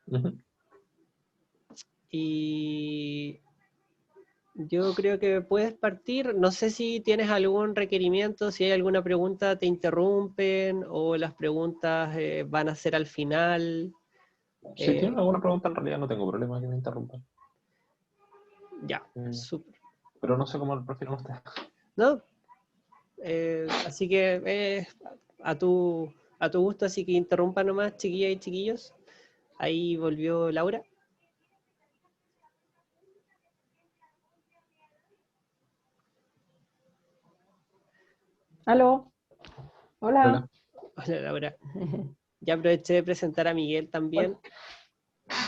Ujú. Y yo creo que puedes partir. No sé si tienes algún requerimiento, si hay alguna pregunta, te interrumpen o las preguntas van a ser al final. Si tienen Eh, alguna pregunta, en realidad no tengo problema que me interrumpan. ya, Mm, súper. pero no sé cómo lo prefieren ustedes. ¿No? Así que a a tu gusto, así que interrumpa nomás, chiquillas y chiquillos. Ahí volvió Laura. Aló, hola. Hola, Hola Laura. Ya aproveché de presentar a Miguel Hola. también.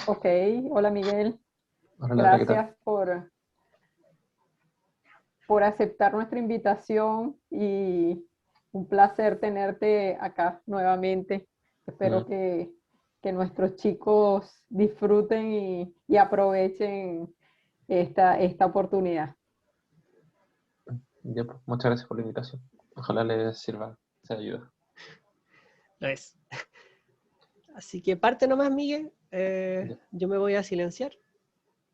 Ok, hola Miguel. hola Laura, ¿qué tal? Gracias por aceptar nuestra invitación y un placer tenerte acá nuevamente. Espero Mm, que nuestros chicos disfruten y aprovechen esta oportunidad. ya, pues, muchas gracias por la invitación. Ojalá les sirva, se ayuda. Lo es. Así que parte nomás, Miguel. Ya. Yo me voy a silenciar.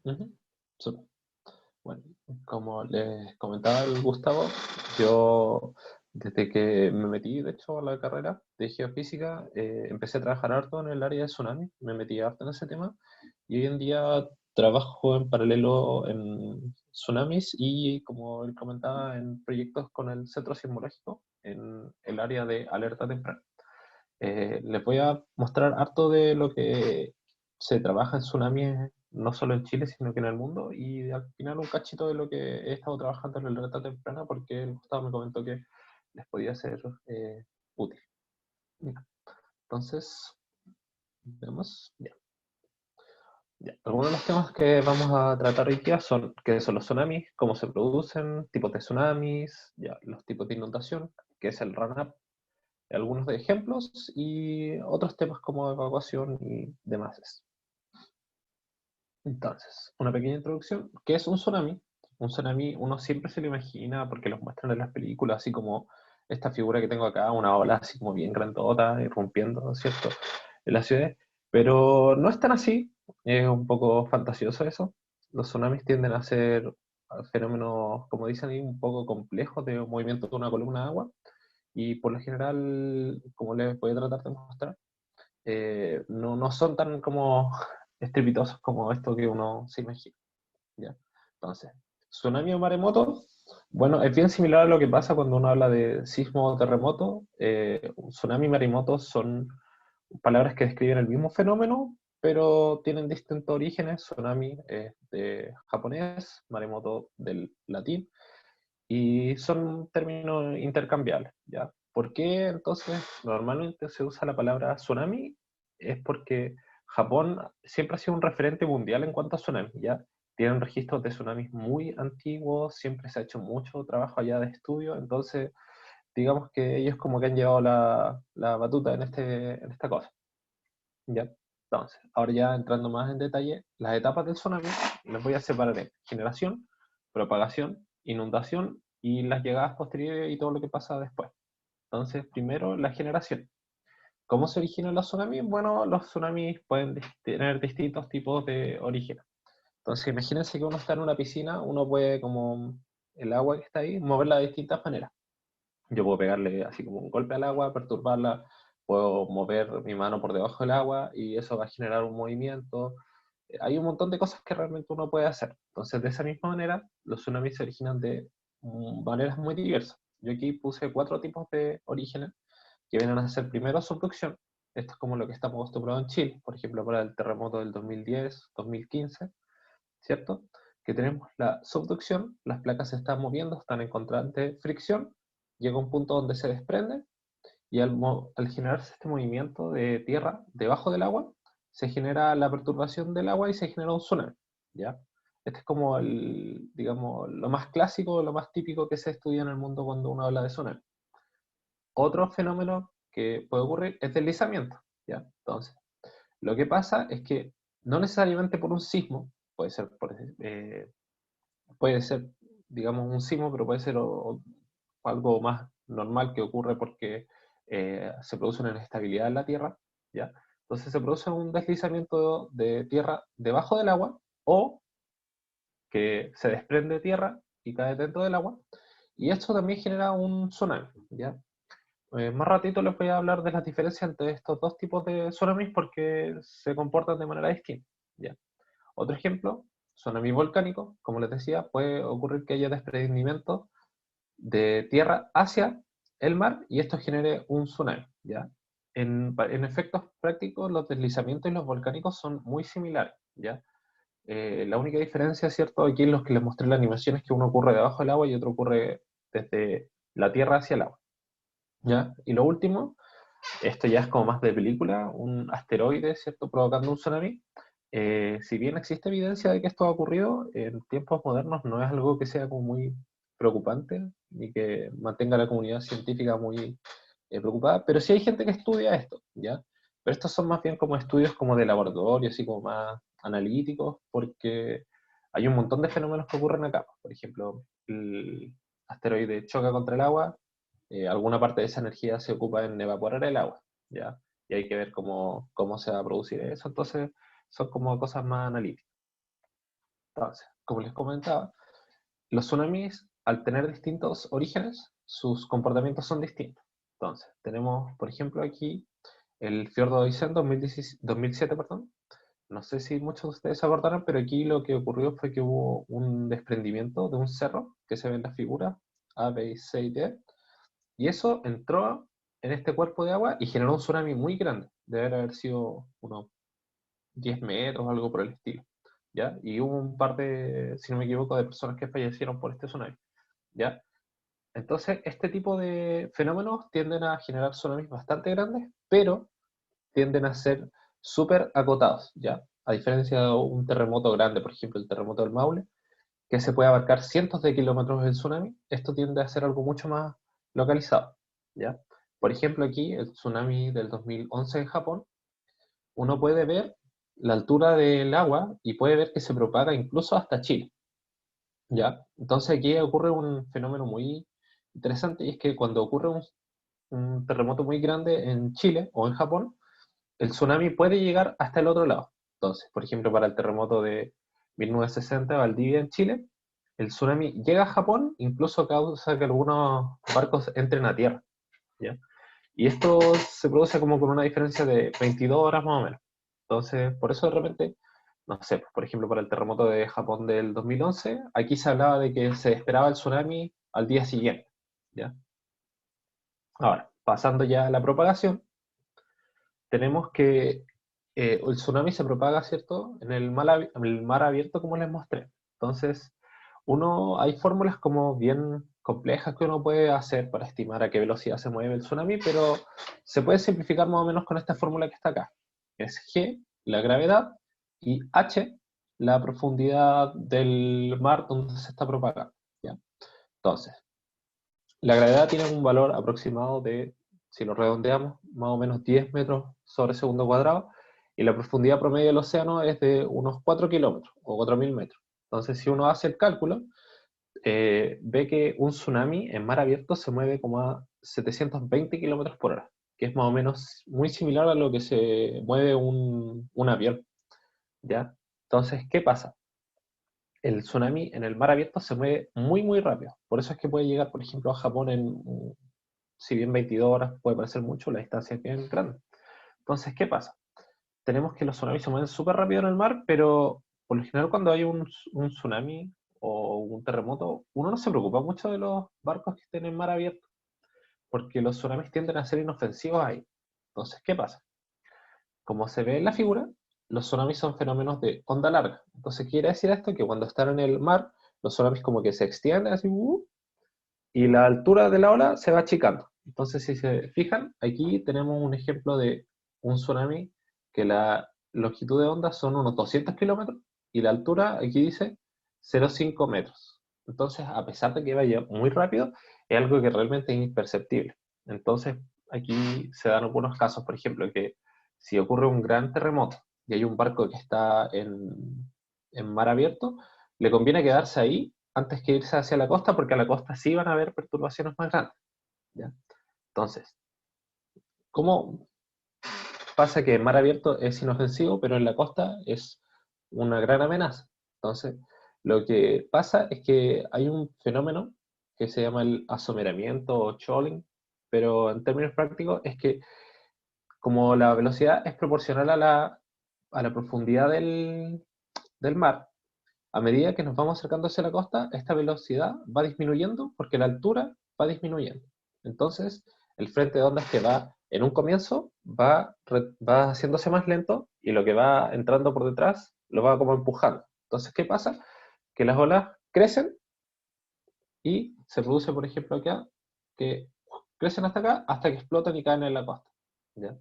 Ujú. Súper. Bueno, como les comentaba el Gustavo, yo desde que me metí, de hecho, a la carrera de geofísica, empecé a trabajar harto en el área de tsunami, me metí harto en ese tema, y hoy en día trabajo en paralelo en tsunamis y, como él comentaba, en proyectos con el Centro Sismológico en el área de alerta temprana. Les voy a mostrar harto de lo que se trabaja en tsunamis, no solo en Chile, sino que en el mundo, y al final un cachito de lo que he estado trabajando en la alerta temprana, porque el Gustavo me comentó que les podía ser útil. Ya. Entonces, veamos. Ya. Ya. Algunos de los temas que vamos a tratar hoy día son qué son los tsunamis, cómo se producen, tipos de tsunamis, ya, los tipos de inundación, qué es el run-up, algunos de ejemplos y otros temas como evacuación y demás. Entonces, una pequeña introducción. ¿Qué es un tsunami? Un tsunami uno siempre se lo imagina porque los muestran en las películas, así como esta figura que tengo acá, una ola así como bien grandota, irrumpiendo, ¿cierto?, en la ciudad. Pero no es tan así, es un poco fantasioso eso. Los tsunamis tienden a ser fenómenos, como dicen ahí, un poco complejos de movimiento de una columna de agua. Y por lo general, como les voy a tratar de mostrar, no son tan como estrepitosos como esto que uno se imagina. ¿Ya? Entonces, tsunami o maremoto, bueno, es bien similar a lo que pasa cuando uno habla de sismo o terremoto. Tsunami y maremoto son palabras que describen el mismo fenómeno, pero tienen distintos orígenes. Tsunami es de japonés, maremoto del latín, y son términos intercambiables, ¿ya? ¿Por qué entonces normalmente se usa la palabra tsunami? Es porque Japón siempre ha sido un referente mundial en cuanto a tsunami, ¿ya? Tienen registros de tsunamis muy antiguos, siempre se ha hecho mucho trabajo allá de estudio, entonces digamos que ellos como que han llevado la batuta en esta cosa, ¿ya? Entonces, ahora ya entrando más en detalle, las etapas del tsunami las voy a separar en generación, propagación, inundación y las llegadas posteriores y todo lo que pasa después. Entonces, primero la generación. ¿Cómo se originan los tsunamis? Bueno, los tsunamis pueden tener distintos tipos de origen. Entonces, imagínense que uno está en una piscina, uno puede, como el agua que está ahí, moverla de distintas maneras. Yo puedo pegarle así como un golpe al agua, perturbarla, puedo mover mi mano por debajo del agua y eso va a generar un movimiento. Hay un montón de cosas que realmente uno puede hacer. Entonces, de esa misma manera, los tsunamis se originan de maneras muy diversas. Yo aquí puse 4 tipos de orígenes que vienen a ser primero subducción. Esto es como lo que estamos acostumbrados en Chile, por ejemplo, para el terremoto del 2010, 2015, ¿cierto? Que tenemos la subducción, las placas se están moviendo, están en constante fricción, llega un punto donde se desprenden y al generarse este movimiento de tierra debajo del agua, se genera la perturbación del agua y se genera un tsunami, ¿ya? Este es como digamos, lo más clásico, lo más típico que se estudia en el mundo cuando uno habla de tsunami. Otro fenómeno que puede ocurrir es deslizamiento, ¿ya? Entonces, lo que pasa es que no necesariamente por un sismo, puede ser, digamos, un sismo, pero puede ser algo más normal que ocurre porque se produce una inestabilidad en la Tierra, ¿ya? Entonces se produce un deslizamiento de tierra debajo del agua o que se desprende tierra y cae dentro del agua. Y esto también genera un tsunami, ¿ya? Más ratito les voy a hablar de las diferencias entre estos dos tipos de tsunamis porque se comportan de manera distinta, ¿ya? Otro ejemplo, tsunami volcánico, como les decía, puede ocurrir que haya desprendimiento de tierra hacia el mar y esto genere un tsunami, ¿ya? En efectos prácticos, los deslizamientos y los volcánicos son muy similares, ¿ya? La única diferencia, ¿cierto? Aquí en los que les mostré la animación es que uno ocurre debajo del agua y otro ocurre desde la tierra hacia el agua, ¿ya? Y lo último, esto ya es como más de película, un asteroide, ¿cierto? Provocando un tsunami. Si bien existe evidencia de que esto ha ocurrido, en tiempos modernos no es algo que sea como muy preocupante ni que mantenga a la comunidad científica muy preocupada, pero sí hay gente que estudia esto, ¿ya? Pero estos son más bien como estudios como de laboratorio, así como más analíticos, porque hay un montón de fenómenos que ocurren acá. Por ejemplo, el asteroide choca contra el agua, alguna parte de esa energía se ocupa en evaporar el agua, ¿ya? Y hay que ver cómo se va a producir eso. Entonces, son como cosas más analíticas. Entonces, como les comentaba, los tsunamis, al tener distintos orígenes, sus comportamientos son distintos. Entonces, tenemos, por ejemplo, aquí el fiordo de Oisen 2007, perdón. No sé si muchos de ustedes se acordarán, pero aquí lo que ocurrió fue que hubo un desprendimiento de un cerro que se ve en la figura A, B, C y D, y eso entró en este cuerpo de agua y generó un tsunami muy grande. Debe haber sido unos 10 metros o algo por el estilo, ¿ya? Y hubo un par de, si no me equivoco, de personas que fallecieron por este tsunami, ¿ya? Entonces, este tipo de fenómenos tienden a generar tsunamis bastante grandes, pero tienden a ser súper acotados, ¿ya? A diferencia de un terremoto grande, por ejemplo, el terremoto del Maule, que se puede abarcar cientos de kilómetros del tsunami, esto tiende a ser algo mucho más localizado, ¿ya? Por ejemplo, aquí, el tsunami del 2011 en Japón, uno puede ver la altura del agua y puede ver que se propaga incluso hasta Chile, ¿ya? Entonces aquí ocurre un fenómeno muy interesante y es que cuando ocurre un terremoto muy grande en Chile o en Japón, el tsunami puede llegar hasta el otro lado. Entonces, por ejemplo, para el terremoto de 1960 Valdivia en Chile, el tsunami llega a Japón, incluso causa que algunos barcos entren a tierra, ¿ya? Y esto se produce como con una diferencia de 22 horas más o menos. Entonces, por eso de repente, no sé, pues, por ejemplo, para el terremoto de Japón del 2011, aquí se hablaba de que se esperaba el tsunami al día siguiente, ¿ya? Ahora, pasando ya a la propagación, tenemos que el tsunami se propaga, ¿cierto?, en el mar abierto, como les mostré. Entonces, hay fórmulas como bien complejas que uno puede hacer para estimar a qué velocidad se mueve el tsunami, pero se puede simplificar más o menos con esta fórmula que está acá. Es G, la gravedad, y H, la profundidad del mar donde se está propagando, ¿ya? Entonces, la gravedad tiene un valor aproximado de, si lo redondeamos, más o menos 10 metros sobre segundo cuadrado, y la profundidad promedio del océano es de unos 4 kilómetros o 4.000 metros. Entonces, si uno hace el cálculo, ve que un tsunami en mar abierto se mueve como a 720 kilómetros por hora, que es más o menos muy similar a lo que se mueve un avión, ¿ya? Entonces, ¿qué pasa? El tsunami en el mar abierto se mueve muy, muy rápido. Por eso es que puede llegar, por ejemplo, a Japón si bien 22 horas puede parecer mucho, la distancia es bien grande. Entonces, ¿qué pasa? Tenemos que los tsunamis se mueven súper rápido en el mar, pero por lo general cuando hay un tsunami o un terremoto, uno no se preocupa mucho de los barcos que estén en mar abierto, porque los tsunamis tienden a ser inofensivos ahí. Entonces, ¿qué pasa? Como se ve en la figura, los tsunamis son fenómenos de onda larga. Entonces, quiere decir esto que cuando están en el mar, los tsunamis como que se extienden así, y la altura de la ola se va achicando. Entonces, si se fijan, aquí tenemos un ejemplo de un tsunami que la longitud de onda son unos 200 kilómetros y la altura, aquí dice, 0,5 metros. Entonces, a pesar de que vaya muy rápido, es algo que realmente es imperceptible. Entonces, aquí se dan algunos casos, por ejemplo, que si ocurre un gran terremoto y hay un barco que está en mar abierto, le conviene quedarse ahí antes que irse hacia la costa, porque a la costa sí van a haber perturbaciones más grandes, ¿ya? Entonces, ¿cómo, pasa que en mar abierto es inofensivo, pero en la costa es una gran amenaza. Entonces, lo que pasa es que hay un fenómeno que se llama el asomeramiento o shoaling, pero en términos prácticos es que como la velocidad es proporcional a la profundidad del mar, a medida que nos vamos acercando hacia la costa, esta velocidad va disminuyendo porque la altura va disminuyendo. Entonces, el frente de ondas que va en un comienzo va haciéndose más lento y lo que va entrando por detrás lo va como empujando. Entonces, ¿qué pasa? Que las olas crecen y se produce, por ejemplo, acá, que crecen hasta acá, hasta que explotan y caen en la costa. ¿Ya?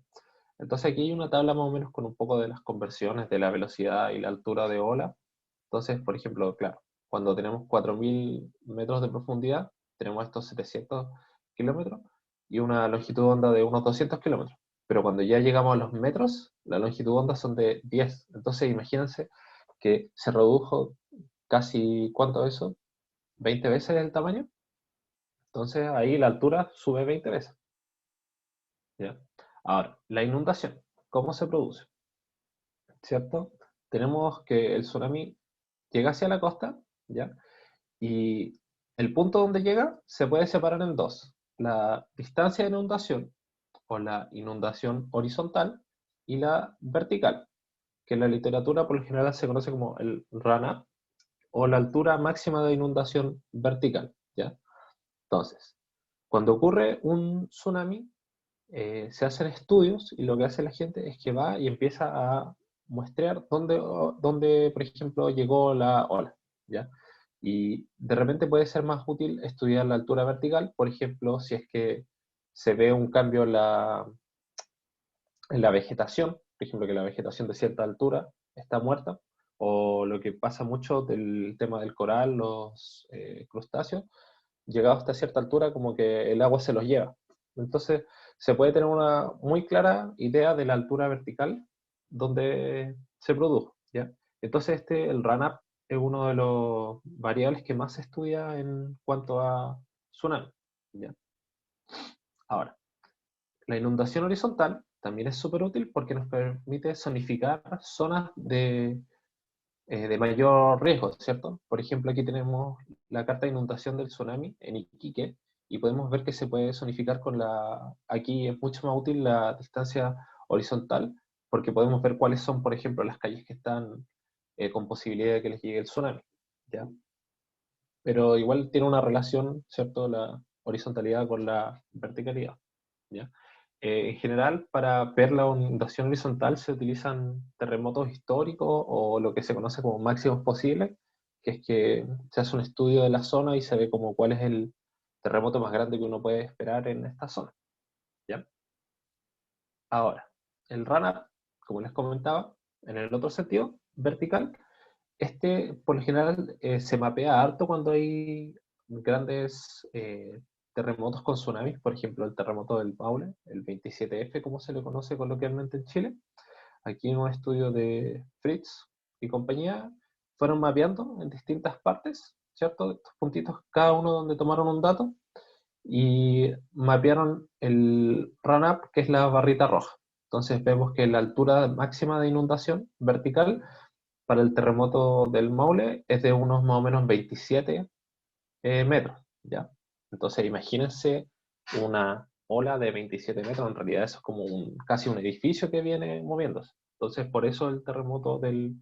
Entonces aquí hay una tabla más o menos con un poco de las conversiones de la velocidad y la altura de ola. Entonces, por ejemplo, claro, cuando tenemos 4.000 metros de profundidad, tenemos estos 700 kilómetros y una longitud de onda de unos 200 kilómetros. Pero cuando ya llegamos a los metros, la longitud de onda son de 10. Entonces, imagínense que se redujo casi, ¿cuánto es eso? 20 veces el tamaño. Entonces, ahí la altura sube 20 veces. ¿Ya? Ahora, la inundación, ¿cómo se produce? ¿Cierto? Tenemos que el tsunami llega hacia la costa, ¿ya? Y el punto donde llega se puede separar en dos. La distancia de inundación, o la inundación horizontal, y la vertical, que en la literatura por lo general se conoce como el run-up, o la altura máxima de inundación vertical, ¿ya? Entonces, cuando ocurre un tsunami, se hacen estudios y lo que hace la gente es que va y empieza a muestrear dónde, por ejemplo, llegó la ola, ¿ya? Y de repente puede ser más útil estudiar la altura vertical, por ejemplo, si es que se ve un cambio en la vegetación, por ejemplo, que la vegetación de cierta altura está muerta, o lo que pasa mucho del tema del coral, los crustáceos, llegado hasta cierta altura, como que el agua se los lleva. Entonces, se puede tener una muy clara idea de la altura vertical donde se produjo, ¿ya? Entonces, el run-up es uno de los variables que más se estudia en cuanto a tsunami, ¿ya? Ahora, la inundación horizontal también es súper útil porque nos permite zonificar zonas de mayor riesgo, ¿cierto? Por ejemplo, aquí tenemos la carta de inundación del tsunami en Iquique y podemos ver que se puede zonificar aquí es mucho más útil la distancia horizontal porque podemos ver cuáles son, por ejemplo, las calles que están con posibilidad de que les llegue el tsunami, ¿ya? Pero igual tiene una relación, ¿cierto? La horizontalidad con la verticalidad, ¿ya? En general, para ver la inundación horizontal se utilizan terremotos históricos o lo que se conoce como máximos posibles, que es que se hace un estudio de la zona y se ve como cuál es el terremoto más grande que uno puede esperar en esta zona, ¿ya? Ahora, el runner, como les comentaba, en el otro sentido, vertical, por lo general se mapea harto cuando hay grandes terremotos con tsunamis, por ejemplo el terremoto del Maule, el 27F como se le conoce coloquialmente en Chile. Aquí en un estudio de Fritz y compañía fueron mapeando en distintas partes, ¿cierto? Estos puntitos, cada uno donde tomaron un dato y mapearon el run-up, que es la barrita roja. Entonces vemos que la altura máxima de inundación vertical para el terremoto del Maule es de unos más o menos 27 metros, ¿ya? Entonces imagínense una ola de 27 metros, en realidad eso es como casi un edificio que viene moviéndose. Entonces por eso el terremoto del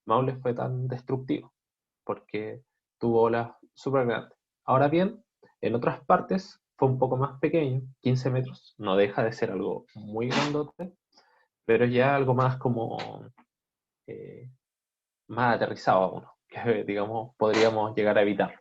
Maule fue tan destructivo, porque tuvo olas súper grandes. Ahora bien, en otras partes fue un poco más pequeño, 15 metros, no deja de ser algo muy grandote, pero ya algo más como eh, más aterrizado a uno, que digamos podríamos llegar a evitar.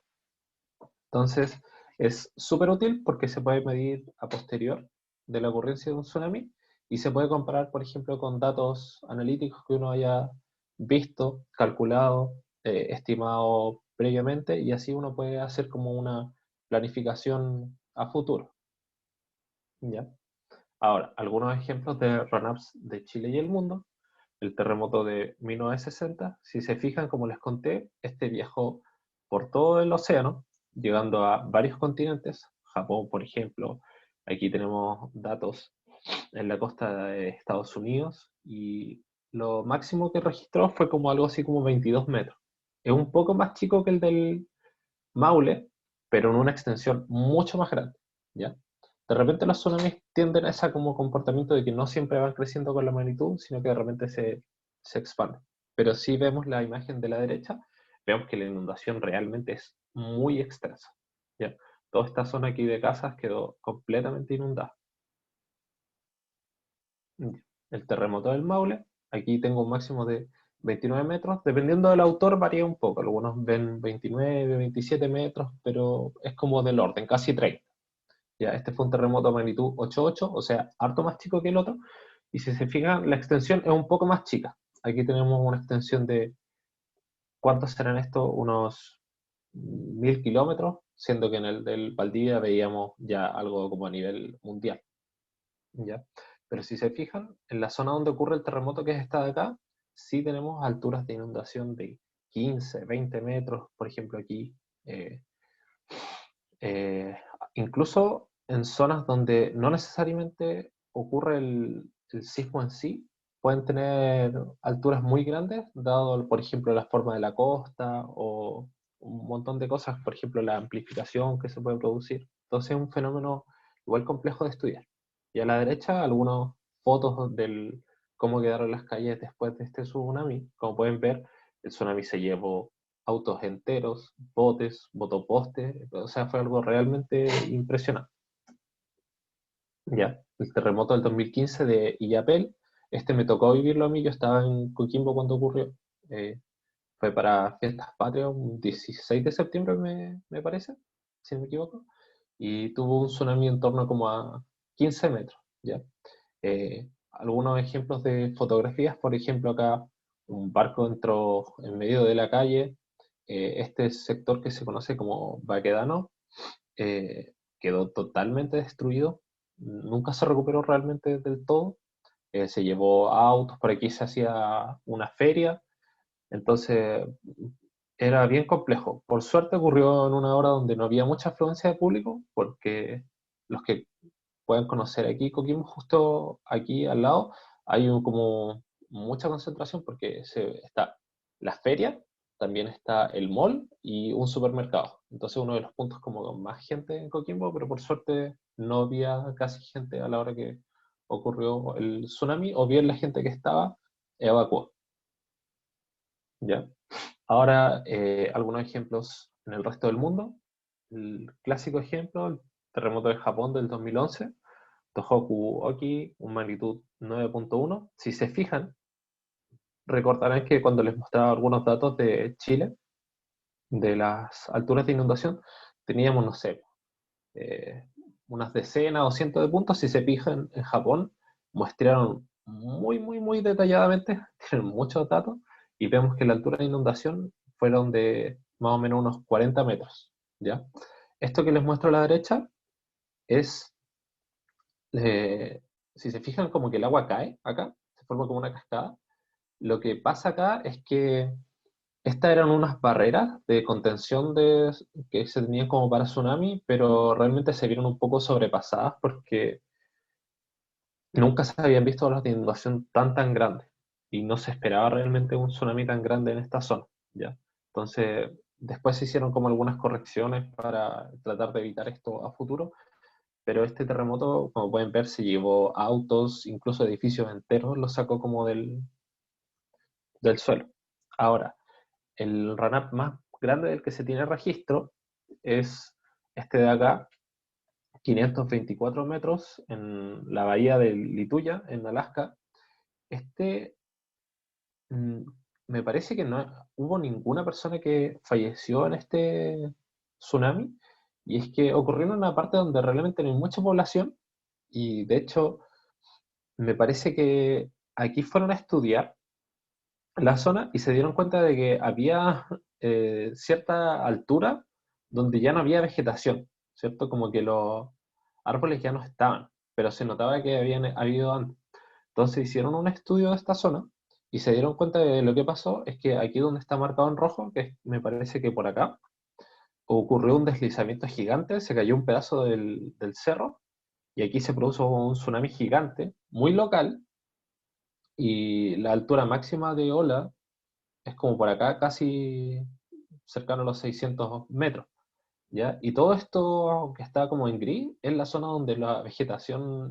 Entonces, es súper útil porque se puede medir a posterior de la ocurrencia de un tsunami y se puede comparar, por ejemplo, con datos analíticos que uno haya visto, calculado, estimado previamente y así uno puede hacer como una planificación a futuro, ¿ya? Ahora, algunos ejemplos de run-ups de Chile y el mundo. El terremoto de 1960, si se fijan, como les conté, este viajó por todo el océano, llegando a varios continentes. Japón, por ejemplo, aquí tenemos datos en la costa de Estados Unidos, y lo máximo que registró fue como algo así como 22 metros. Es un poco más chico que el del Maule, pero en una extensión mucho más grande, ¿ya? De repente los tsunamis tienden a ese como comportamiento de que no siempre van creciendo con la magnitud, sino que de repente se expanden. Pero si vemos la imagen de la derecha, vemos que la inundación realmente es muy extensa, ¿ya? Toda esta zona aquí de casas quedó completamente inundada. El terremoto del Maule, aquí tengo un máximo de 29 metros, dependiendo del autor varía un poco, algunos ven 29, 27 metros, pero es como del orden, casi 30. Ya, este fue un terremoto de magnitud 8.8, o sea, harto más chico que el otro, y si se fijan, la extensión es un poco más chica. Aquí tenemos una extensión de, ¿cuántos serán estos? Unos 1000 kilómetros, siendo que en el del Valdivia veíamos ya algo como a nivel mundial. ¿Ya? Pero si se fijan, en la zona donde ocurre el terremoto, que es esta de acá, sí tenemos alturas de inundación de 15, 20 metros, por ejemplo aquí. eh, eh, Incluso en zonas donde no necesariamente ocurre el sismo en sí, pueden tener alturas muy grandes, dado, por ejemplo, la forma de la costa o un montón de cosas, por ejemplo, la amplificación que se puede producir. Entonces es un fenómeno igual complejo de estudiar. Y a la derecha, algunas fotos del cómo quedaron las calles después de este tsunami. Como pueden ver, el tsunami se llevó autos enteros, botes, botopostes, o sea, fue algo realmente impresionante. Ya, el terremoto del 2015 de Illapel, este me tocó vivirlo a mí, yo estaba en Coquimbo cuando ocurrió. Eh, Fue para Fiestas Patrias, un 16 de septiembre me parece, si no me equivoco, y tuvo un tsunami en torno como a 15 metros, ¿ya? Algunos ejemplos de fotografías, por ejemplo, acá un barco entró en medio de la calle, este sector que se conoce como Baquedano quedó totalmente destruido, nunca se recuperó realmente del todo, se llevó autos, por aquí se hacía una feria, entonces era bien complejo. Por suerte ocurrió en una hora donde no había mucha afluencia de público, porque los que pueden conocer aquí Coquimbo, justo aquí al lado, hay como mucha concentración porque está la feria, también está el mall y un supermercado. Entonces uno de los puntos como con más gente en Coquimbo, pero por suerte no había casi gente a la hora que ocurrió el tsunami, o bien la gente que estaba evacuó. ¿Ya? Ahora, algunos ejemplos en el resto del mundo. El clásico ejemplo, el terremoto de Japón del 2011, Tohoku Oki, un magnitud 9.1. Si se fijan, recordarán que cuando les mostraba algunos datos de Chile, de las alturas de inundación, teníamos, no sé, eh, unas decenas o cientos de puntos. Si se fijan, en Japón mostraron muy, muy, muy detalladamente, tienen muchos datos, y vemos que la altura de inundación fueron de más o menos unos 40 metros, ¿ya? Esto que les muestro a la derecha es, si se fijan, como que el agua cae acá, se forma como una cascada. Lo que pasa acá es que estas eran unas barreras de contención que se tenían como para tsunami, pero realmente se vieron un poco sobrepasadas porque nunca se habían visto olas de inundación tan grandes y no se esperaba realmente un tsunami tan grande en esta zona, ¿ya? Entonces, después se hicieron como algunas correcciones para tratar de evitar esto a futuro, pero este terremoto, como pueden ver, se llevó autos, incluso edificios enteros, los sacó como del suelo. Ahora, el run-up más grande del que se tiene registro es este de acá, 524 metros en la bahía de Lituya, en Alaska. Este, mm, Me parece que no hubo ninguna persona que falleció en este tsunami, y es que ocurrió en una parte donde realmente no hay mucha población, y de hecho me parece que aquí fueron a estudiar la zona y se dieron cuenta de que había cierta altura donde ya no había vegetación, ¿cierto? Como que los árboles ya no estaban, pero se notaba que habían habido antes. Entonces hicieron un estudio de esta zona y se dieron cuenta de lo que pasó es que aquí donde está marcado en rojo, me parece que por acá, ocurrió un deslizamiento gigante, se cayó un pedazo del cerro Y aquí se produjo un tsunami gigante, muy local, y la altura máxima de ola es como por acá, casi cercano a los 600 metros, ¿ya? Y todo esto que está como en gris es la zona donde la vegetación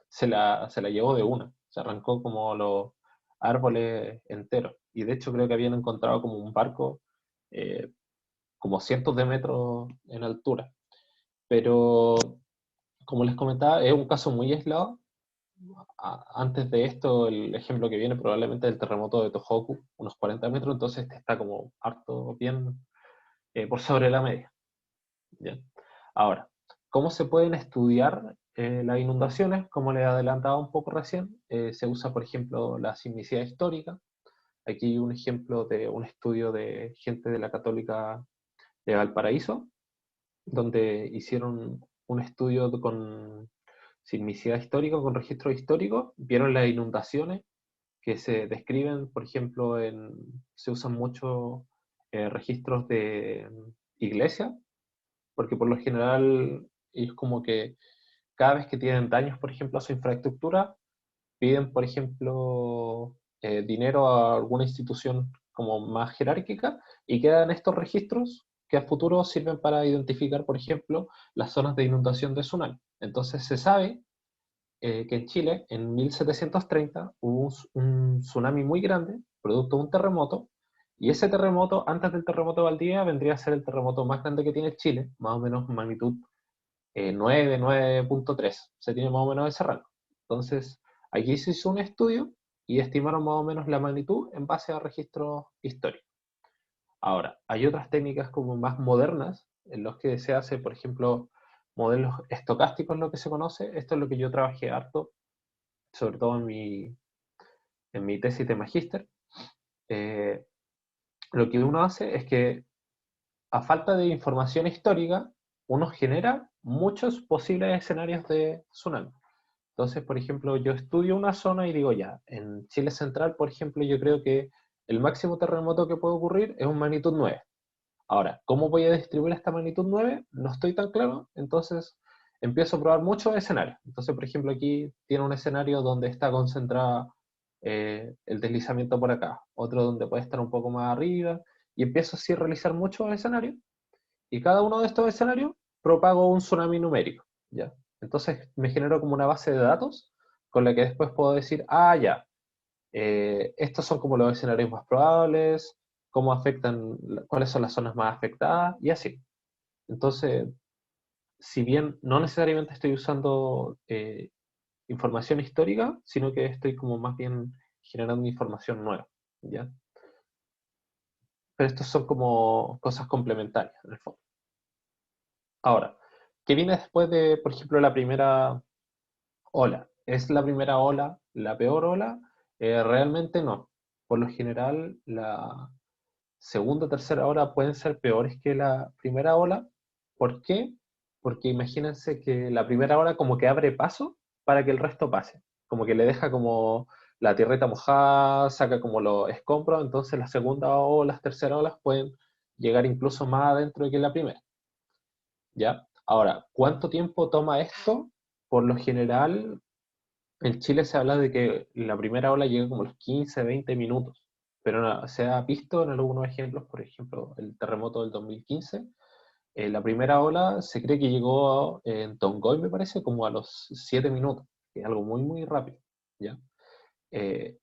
se la llevó de una, se arrancó como los árboles enteros. Y de hecho creo que habían encontrado como un barco eh, como cientos de metros en altura. Pero como les comentaba, es un caso muy aislado. Antes de esto, el ejemplo que viene probablemente es el terremoto de Tohoku, unos 40 metros, entonces este está como harto bien por sobre la media. Bien. Ahora, ¿cómo se pueden estudiar las inundaciones? Como les adelantaba un poco recién, se usa, por ejemplo, la sismicidad histórica. Aquí hay un ejemplo de un estudio de gente de la Católica de Valparaíso, donde hicieron un estudio con sismicidad histórica, con registro histórico, vieron las inundaciones que se describen, por ejemplo, se usan mucho registros de iglesia, porque por lo general ellos como que cada vez que tienen daños, por ejemplo, a su infraestructura, piden, por ejemplo, dinero a alguna institución como más jerárquica y quedan estos registros que a futuro sirven para identificar, por ejemplo, las zonas de inundación de tsunami. Entonces se sabe que en Chile, en 1730, hubo un tsunami muy grande, producto de un terremoto, y ese terremoto, antes del terremoto de Valdivia, vendría a ser el terremoto más grande que tiene Chile, más o menos magnitud 9, 9.3, se tiene más o menos ese rango. Entonces, aquí se hizo un estudio y estimaron más o menos la magnitud en base a registros históricos. Ahora, hay otras técnicas como más modernas en los que se hace, por ejemplo, modelos estocásticos, lo que se conoce. Esto es lo que yo trabajé harto, sobre todo en mi tesis de magíster. Eh, lo que uno hace es que, a falta de información histórica, uno genera muchos posibles escenarios de tsunami. Entonces, por ejemplo, yo estudio una zona y digo, ya, en Chile Central, por ejemplo, yo creo que el máximo terremoto que puede ocurrir es un magnitud 9. Ahora, ¿cómo voy a distribuir esta magnitud 9? No estoy tan claro, entonces empiezo a probar muchos escenarios. Entonces, por ejemplo, aquí tiene un escenario donde está concentrada el deslizamiento por acá, otro donde puede estar un poco más arriba, y empiezo así a realizar muchos escenarios, y cada uno de estos escenarios propago un tsunami numérico, ¿ya? Entonces me genero como una base de datos con la que después puedo decir, ah, ya, estos son como los escenarios más probables, cómo afectan, cuáles son las zonas más afectadas, y así. Entonces, si bien no necesariamente estoy usando información histórica, sino que estoy como más bien generando información nueva, ¿ya? Pero estos son como cosas complementarias, en el fondo. Ahora, ¿qué viene después de, por ejemplo, la primera ola? ¿Es la primera ola la peor ola? Realmente no. Por lo general, la segunda o tercera ola pueden ser peores que la primera ola. ¿Por qué? Porque imagínense que la primera ola como que abre paso para que el resto pase. Como que le deja como la tierrita mojada, saca como los escombros, entonces la segunda o las terceras olas pueden llegar incluso más adentro que la primera. ¿Ya? Ahora, ¿cuánto tiempo toma esto? Por lo general, en Chile se habla de que la primera ola llega como a los 15, 20 minutos, pero se ha visto en algunos ejemplos, por ejemplo, el terremoto del 2015, la primera ola se cree que llegó en Tongoy, me parece, como a los 7 minutos, que es algo muy, muy rápido, ¿ya?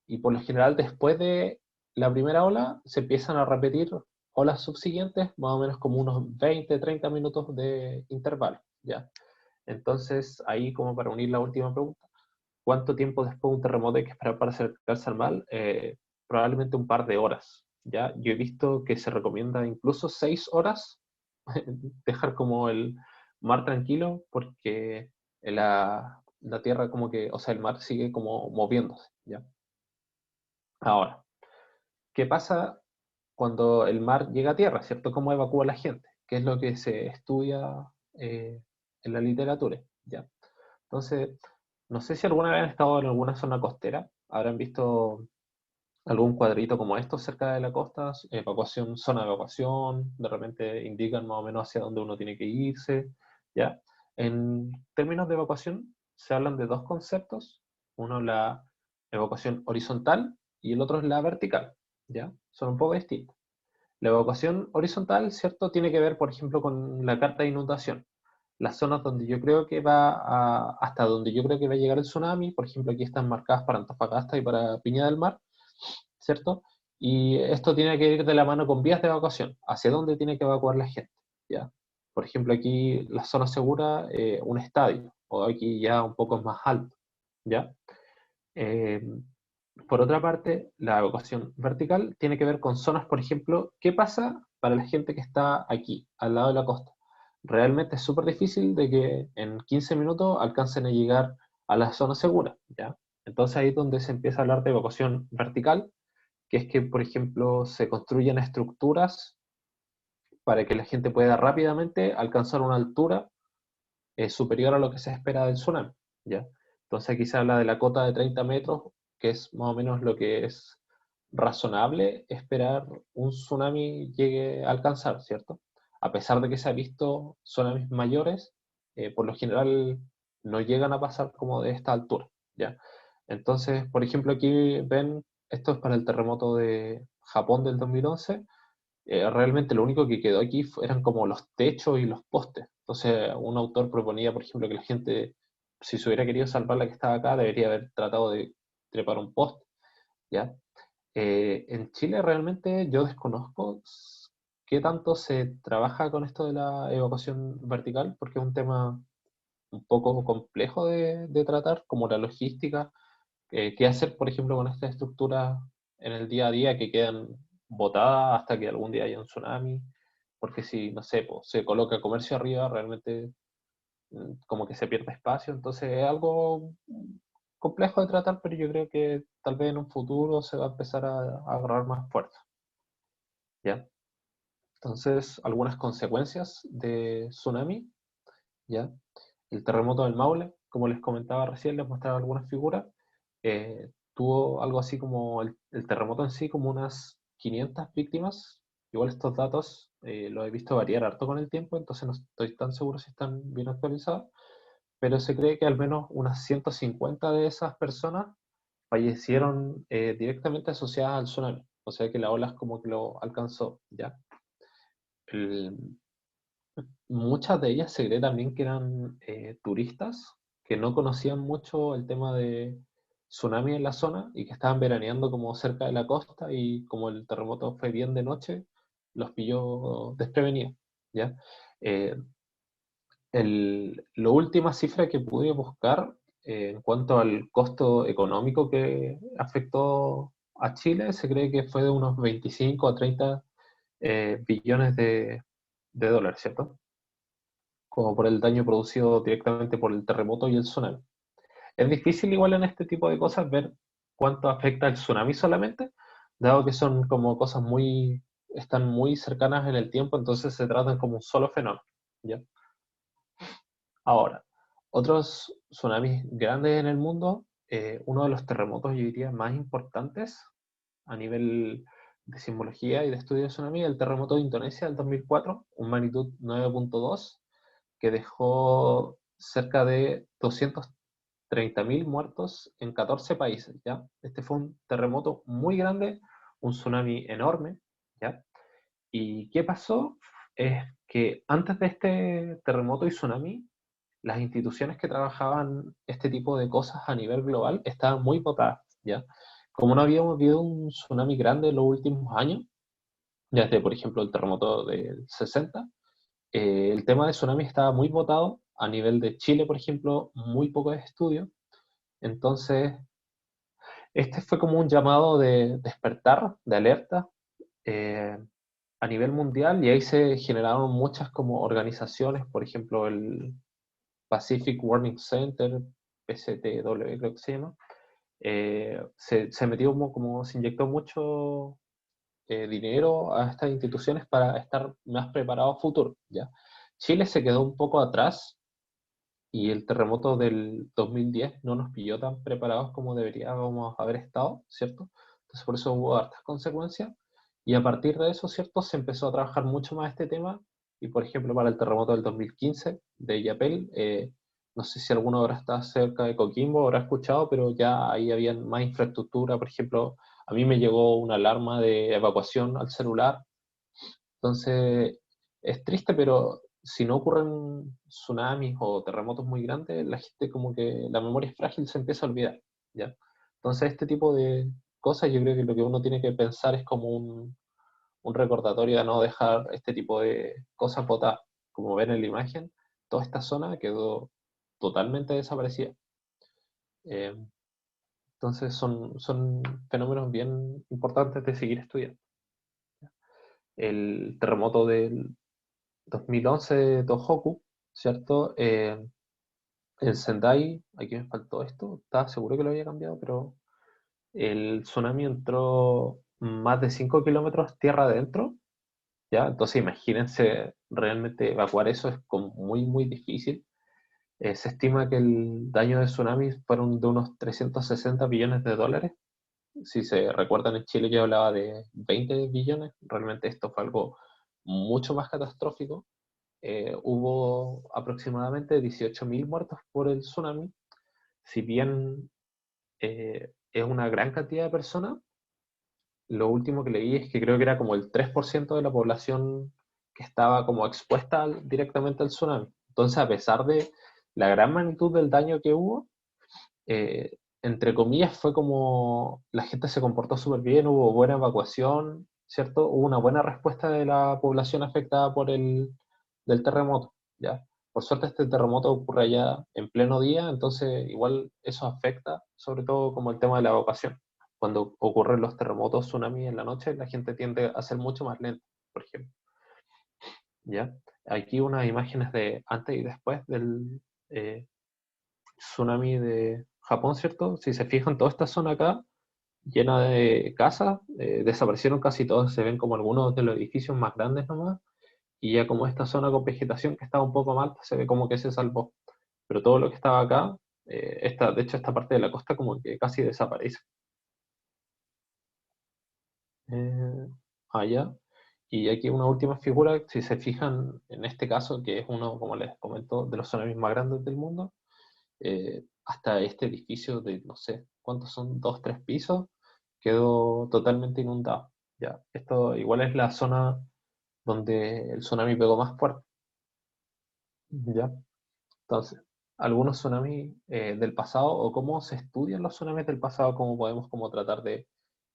Y por lo general, después de la primera ola, se empiezan a repetir olas subsiguientes, más o menos como unos 20, 30 minutos de intervalo, ¿ya? Entonces, ahí como para unir la última pregunta, ¿cuánto tiempo después de un terremoto hay que esperar para acercarse al mar? Probablemente un par de horas, ¿ya? Yo he visto que se recomienda incluso 6 horas dejar como el mar tranquilo porque la tierra como que, o sea, el mar sigue como moviéndose, ¿ya? Ahora, ¿qué pasa cuando el mar llega a tierra, ¿cierto? ¿Cómo evacúa la gente? ¿Qué es lo que se estudia en la literatura? ¿Ya? Entonces, no sé si alguna vez han estado en alguna zona costera, habrán visto algún cuadrito como estos cerca de la costa, evacuación, zona de evacuación, de repente indican más o menos hacia dónde uno tiene que irse, ¿ya? En términos de evacuación, se hablan de dos conceptos. Uno, la evacuación horizontal, y el otro es la vertical, ¿ya? Son un poco distintos. La evacuación horizontal, ¿cierto? Tiene que ver, por ejemplo, con la carta de inundación. Las zonas donde yo creo que hasta donde yo creo que va a llegar el tsunami, por ejemplo, aquí están marcadas para Antofagasta y para Viña del Mar, ¿cierto? Y esto tiene que ir de la mano con vías de evacuación, hacia dónde tiene que evacuar la gente, ¿ya? Por ejemplo, aquí la zona segura, un estadio, o aquí ya un poco más alto, ¿ya? Eh, por otra parte, la evacuación vertical tiene que ver con zonas, por ejemplo, ¿qué pasa para la gente que está aquí, al lado de la costa? Realmente es súper difícil de que en 15 minutos alcancen a llegar a la zona segura, ¿ya? Entonces ahí es donde se empieza a hablar de evacuación vertical, que es que, por ejemplo, se construyen estructuras para que la gente pueda rápidamente alcanzar una altura superior a lo que se espera del tsunami, ¿ya? Entonces aquí se habla de la cota de 30 metros, que es más o menos lo que es razonable esperar un tsunami llegue a alcanzar, ¿cierto? A pesar de que se ha visto tsunamis mayores, por lo general no llegan a pasar como de esta altura, ¿ya? Entonces, por ejemplo, aquí ven, esto es para el terremoto de Japón del 2011. Realmente lo único que quedó aquí eran como los techos y los postes. Entonces, un autor proponía, por ejemplo, que la gente, si se hubiera querido salvar la que estaba acá, debería haber tratado de trepar un poste, ¿ya? En Chile realmente yo desconozco qué tanto se trabaja con esto de la evacuación vertical, porque es un tema un poco complejo de tratar, como la logística. ¿Qué hacer, por ejemplo, con estas estructuras en el día a día que quedan botadas hasta que algún día haya un tsunami? Porque si, no sé, pues, se coloca comercio arriba, realmente como que se pierde espacio, entonces es algo complejo de tratar, pero yo creo que tal vez en un futuro se va a empezar a agarrar más fuerza, ¿ya? Entonces, algunas consecuencias de tsunami, ¿ya? El terremoto del Maule, como les comentaba recién, les mostraba algunas figuras, tuvo algo así como el terremoto en sí, como unas 500 víctimas. Igual estos datos los he visto variar harto con el tiempo, entonces no estoy tan seguro si están bien actualizados, pero se cree que al menos unas 150 de esas personas fallecieron directamente asociadas al tsunami, o sea que la ola es como que lo alcanzó, ¿ya? El- Muchas de ellas se cree también que eran turistas que no conocían mucho el tema de tsunami en la zona y que estaban veraneando como cerca de la costa y como el terremoto fue bien de noche, los pilló desprevenidos, ¿ya? Eh, la última cifra que pude buscar en cuanto al costo económico que afectó a Chile, se cree que fue de unos 25 a 30 billones de dólares, ¿cierto? Como por el daño producido directamente por el terremoto y el tsunami. Es difícil igual en este tipo de cosas ver cuánto afecta el tsunami solamente, dado que son como cosas están muy cercanas en el tiempo, entonces se tratan como un solo fenómeno, ¿ya? Ahora, otros tsunamis grandes en el mundo, uno de los terremotos, yo diría, más importantes a nivel de sismología y de estudio de tsunami, el terremoto de Indonesia del 2004, un magnitud 9.2, que dejó cerca de 230.000 muertos en 14 países, ¿ya? Este fue un terremoto muy grande, un tsunami enorme, ¿ya? ¿Y qué pasó? Es que antes de este terremoto y tsunami, las instituciones que trabajaban este tipo de cosas a nivel global estaban muy potadas, ¿ya? Como no habíamos vivido un tsunami grande en los últimos años, desde, por ejemplo, el terremoto del 60, el tema de tsunami estaba muy votado. A nivel de Chile, por ejemplo, muy pocos estudios. Entonces, este fue como un llamado de despertar, de alerta, eh, a nivel mundial, y ahí se generaron muchas como organizaciones, por ejemplo, el Pacific Warning Center, PCTW creo que se llama. Se metió como se inyectó mucho dinero a estas instituciones para estar más preparados a futuro, ¿ya? Chile se quedó un poco atrás y el terremoto del 2010 no nos pilló tan preparados como deberíamos haber estado, ¿cierto? Entonces por eso hubo hartas consecuencias y a partir de eso, ¿cierto? Se empezó a trabajar mucho más este tema Y por ejemplo, para el terremoto del 2015 de Yapel, no sé si alguno ahora está cerca de Coquimbo, habrá escuchado, pero ya ahí había más infraestructura. Por ejemplo, a mí me llegó una alarma de evacuación al celular. Entonces, es triste, pero si no ocurren tsunamis o terremotos muy grandes, la gente como que la memoria es frágil, se empieza a olvidar, ¿ya? Entonces, este tipo de cosas yo creo que lo que uno tiene que pensar es como un recordatorio de no dejar este tipo de cosas botadas. Como ven en la imagen, toda esta zona quedó totalmente desaparecida. Eh, entonces son fenómenos bien importantes de seguir estudiando. El terremoto del 2011 de Tohoku, ¿cierto? En Sendai, aquí me faltó esto, estaba seguro que lo había cambiado, pero el tsunami entró más de 5 kilómetros tierra adentro, ¿ya? Entonces imagínense, realmente evacuar eso es como muy, muy difícil. Se estima que el daño de tsunami fueron de unos 360 billones de dólares. Si se recuerdan, en Chile yo hablaba de 20 billones, realmente esto fue algo mucho más catastrófico. Hubo aproximadamente 18.000 muertos por el tsunami. Si bien es una gran cantidad de personas, lo último que leí es que creo que era como el 3% de la población que estaba como expuesta directamente al tsunami. Entonces, a pesar de la gran magnitud del daño que hubo, entre comillas, fue como la gente se comportó súper bien, hubo buena evacuación, ¿cierto? Hubo una buena respuesta de la población afectada por del terremoto, ¿ya? Por suerte este terremoto ocurre allá en pleno día, entonces igual eso afecta, sobre todo como el tema de la evacuación. Cuando ocurren los terremotos, tsunamis en la noche, la gente tiende a ser mucho más lenta, por ejemplo, ¿ya? Aquí unas imágenes de antes y después del tsunami de Japón, ¿cierto? Si se fijan, toda esta zona acá, llena de casas, desaparecieron casi todos, se ven como algunos de los edificios más grandes nomás, y ya como esta zona con vegetación que estaba un poco mal, se ve como que se salvó. Pero todo lo que estaba acá, de hecho esta parte de la costa como que casi desaparece. Eh, allá. Y aquí una última figura, si se fijan en este caso, que es uno, como les comento, de los tsunamis más grandes del mundo, hasta este edificio de, no sé, ¿cuántos son? 2, 3 pisos, quedó totalmente inundado. Ya, esto igual es la zona donde el tsunami pegó más fuerte. Ya, entonces, algunos tsunamis del pasado o cómo se estudian los tsunamis del pasado, cómo podemos como tratar de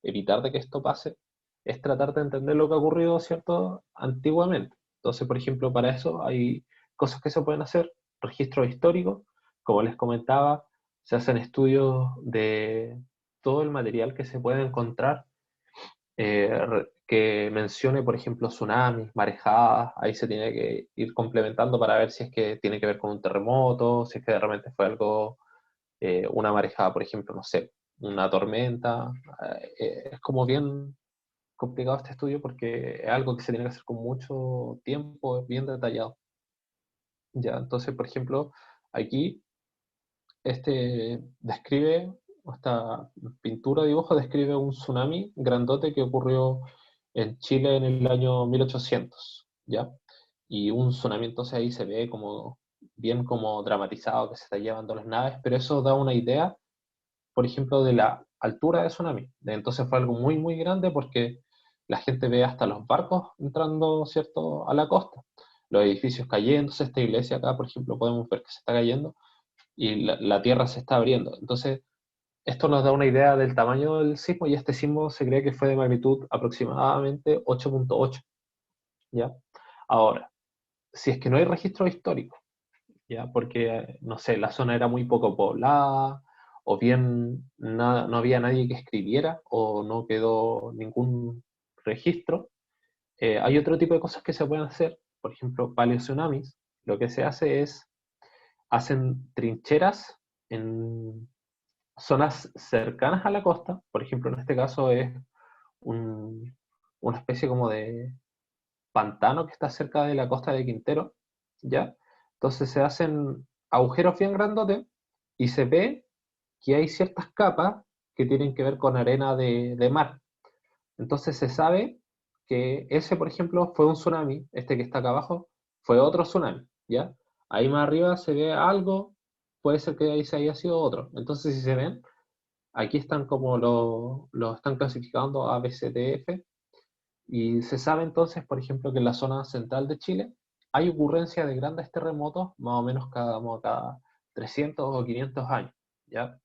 evitar de que esto pase, es tratar de entender lo que ha ocurrido, ¿cierto?, antiguamente. Entonces, por ejemplo, para eso hay cosas que se pueden hacer, registros históricos, como les comentaba, se hacen estudios de todo el material que se puede encontrar que mencione, por ejemplo, tsunamis, marejadas, ahí se tiene que ir complementando para ver si es que tiene que ver con un terremoto, si es que de repente fue algo, una marejada, por ejemplo, no sé, una tormenta. Es como bien complicado este estudio porque es algo que se tiene que hacer con mucho tiempo, es bien detallado. Ya, entonces, por ejemplo, aquí este describe, esta pintura, dibujo, describe un tsunami grandote que ocurrió en Chile en el año 1800, ¿ya? Y un tsunami entonces ahí se ve como bien como dramatizado que se está llevando las naves, pero eso da una idea, por ejemplo, de la altura del tsunami. Entonces fue algo muy, muy grande porque la gente ve hasta los barcos entrando, ¿cierto?, a la costa, los edificios cayéndose, esta iglesia acá, por ejemplo, podemos ver que se está cayendo y la Tierra se está abriendo. Entonces, esto nos da una idea del tamaño del sismo y este sismo se cree que fue de magnitud aproximadamente 8.8, ¿ya? Ahora, si es que no hay registro histórico, ¿ya? Porque, no sé, la zona era muy poco poblada, o bien no había nadie que escribiera, o no quedó ningún registro, hay otro tipo de cosas que se pueden hacer. Por ejemplo, paleotsunamis, lo que se hace es, hacen trincheras en zonas cercanas a la costa, por ejemplo, en este caso es un- una especie como de pantano que está cerca de la costa de Quintero, ¿ya? Entonces se hacen agujeros bien grandotes y se ve que hay ciertas capas que tienen que ver con arena de mar. Entonces se sabe que ese, por ejemplo, fue un tsunami, este que está acá abajo, fue otro tsunami, ¿ya? Ahí más arriba se ve algo, puede ser que ahí se haya sido otro. Entonces, si se ven, aquí están como lo están clasificando A, B, C, D, F, y se sabe entonces, por ejemplo, que en la zona central de Chile hay ocurrencia de grandes terremotos más o menos cada 300 o 500 años, ¿ya?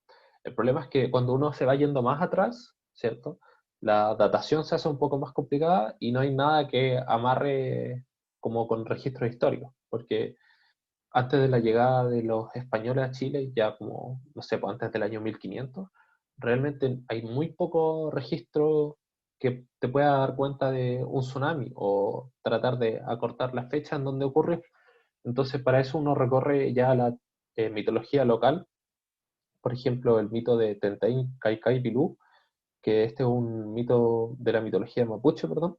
El problema es que cuando uno se va yendo más atrás, ¿cierto? La datación se hace un poco más complicada y no hay nada que amarre como con registros históricos, porque antes de la llegada de los españoles a Chile, ya como, no sé, pues antes del año 1500, realmente hay muy poco registro que te pueda dar cuenta de un tsunami o tratar de acortar la fecha en donde ocurrió. Entonces, para eso uno recorre ya la mitología local, por ejemplo, el mito de Tentei Caikai Bilú, que este es un mito de la mitología mapuche, perdón,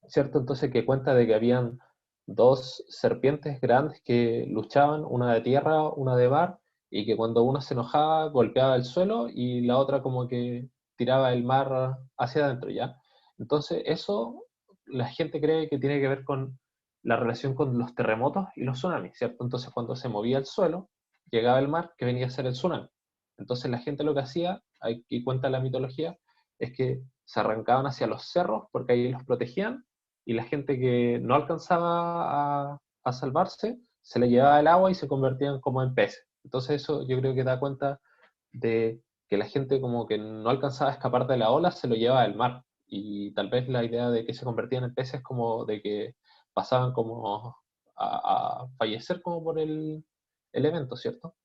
¿cierto? Entonces que cuenta de que habían dos serpientes grandes que luchaban, una de tierra, una de mar, y que cuando una se enojaba golpeaba el suelo y la otra como que tiraba el mar hacia adentro, ¿ya? Entonces eso la gente cree que tiene que ver con la relación con los terremotos y los tsunamis, ¿cierto? Entonces cuando se movía el suelo, llegaba el mar, que venía a ser el tsunami. Entonces la gente lo que hacía, aquí cuenta la mitología, es que se arrancaban hacia los cerros porque ahí los protegían y la gente que no alcanzaba a salvarse se le llevaba el agua y se convertían como en peces. Entonces eso yo creo que da cuenta de que la gente como que no alcanzaba a escapar de la ola se lo llevaba al mar. Y tal vez la idea de que se convertían en peces como de que pasaban como a fallecer como por el evento, ¿cierto?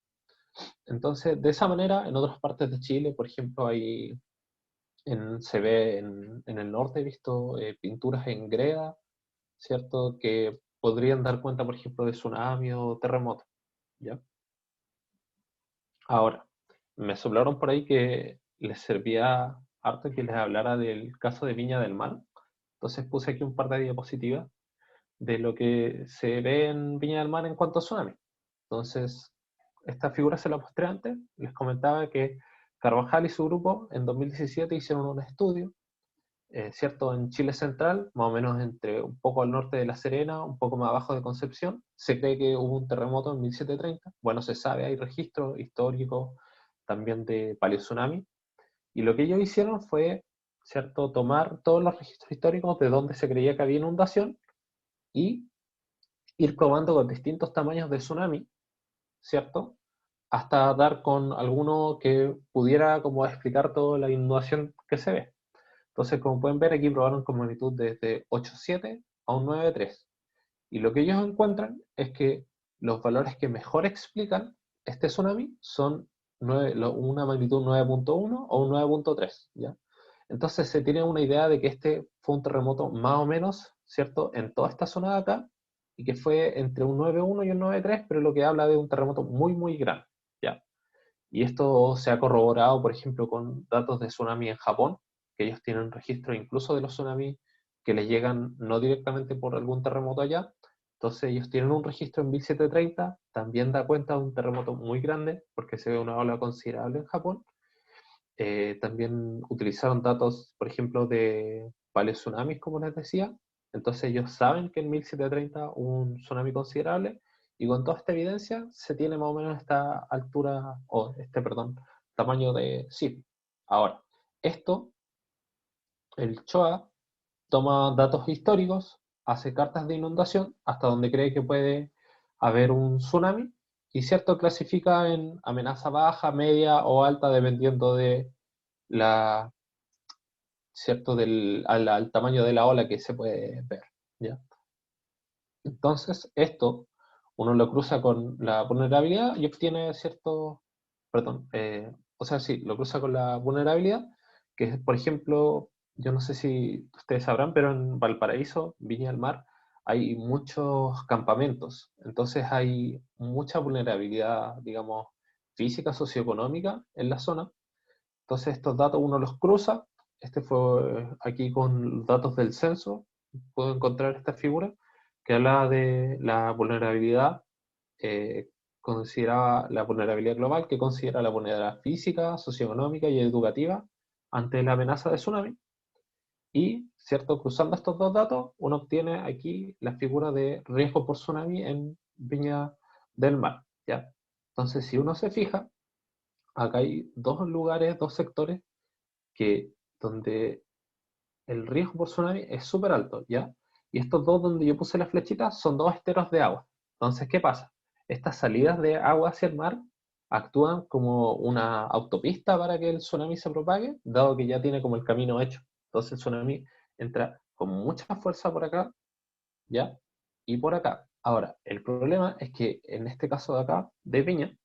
Entonces, de esa manera, en otras partes de Chile, por ejemplo, se ve en el norte, he visto pinturas en greda, ¿cierto? Que podrían dar cuenta, por ejemplo, de tsunami o terremoto, ¿ya? Ahora, me soplaron por ahí que les servía harto que les hablara del caso de Viña del Mar. Entonces puse aquí un par de diapositivas de lo que se ve en Viña del Mar en cuanto a tsunami. Entonces, esta figura se la mostré antes. Les comentaba que Carvajal y su grupo en 2017 hicieron un estudio, ¿cierto? En Chile Central, más o menos entre un poco al norte de La Serena, un poco más abajo de Concepción. Se cree que hubo un terremoto en 1730. Bueno, se sabe, hay registros históricos también de paleotsunami. Y lo que ellos hicieron fue, ¿cierto?, tomar todos los registros históricos de donde se creía que había inundación y ir probando con distintos tamaños de tsunami, ¿cierto? Hasta dar con alguno que pudiera como explicar toda la inundación que se ve. Entonces, como pueden ver, aquí probaron con magnitud desde 8,7 a un 9,3. Y lo que ellos encuentran es que los valores que mejor explican este tsunami son una magnitud 9,1 o un 9,3, ¿ya? Entonces se tiene una idea de que este fue un terremoto más o menos, ¿cierto?, en toda esta zona de acá, y que fue entre un 9,1 y un 9,3, pero lo que habla de un terremoto muy, muy grande, ¿ya? Y esto se ha corroborado, por ejemplo, con datos de tsunami en Japón, que ellos tienen registro incluso de los tsunamis que les llegan no directamente por algún terremoto allá. Entonces ellos tienen un registro en 1730, también da cuenta de un terremoto muy grande, porque se ve una ola considerable en Japón. También utilizaron datos, por ejemplo, de paleotsunamis, como les decía. Entonces ellos saben que en 1730 hubo un tsunami considerable y con toda esta evidencia se tiene más o menos esta altura, o perdón, tamaño de sí. Ahora, esto, el CHOA toma datos históricos, hace cartas de inundación hasta donde cree que puede haber un tsunami y cierto clasifica en amenaza baja, media o alta dependiendo de la, cierto al tamaño de la ola que se puede ver, ¿ya? Entonces esto uno lo cruza con la vulnerabilidad y obtiene cierto, perdón, o sea, sí, lo cruza con la vulnerabilidad, que por ejemplo, yo no sé si ustedes sabrán, pero en Valparaíso, Viña del Mar, hay muchos campamentos, entonces hay mucha vulnerabilidad, digamos, física, socioeconómica en la zona. Entonces estos datos uno los cruza, este fue aquí con datos del censo, puedo encontrar esta figura que habla de la vulnerabilidad, consideraba la vulnerabilidad global, que considera la vulnerabilidad física, socioeconómica y educativa ante la amenaza de tsunami. Y, ¿cierto? Cruzando estos dos datos, uno obtiene aquí la figura de riesgo por tsunami en Viña del Mar, ¿ya? Entonces, si uno se fija, acá hay dos lugares, dos sectores donde el riesgo por tsunami es súper alto, ¿ya? Y estos dos donde yo puse la flechita son dos esteros de agua. Entonces, ¿qué pasa? Estas salidas de agua hacia el mar actúan como una autopista para que el tsunami se propague, dado que ya tiene como el camino hecho. Entonces el tsunami entra con mucha fuerza por acá, ¿ya? Y por acá. Ahora, el problema es que en este caso de acá, de Viña,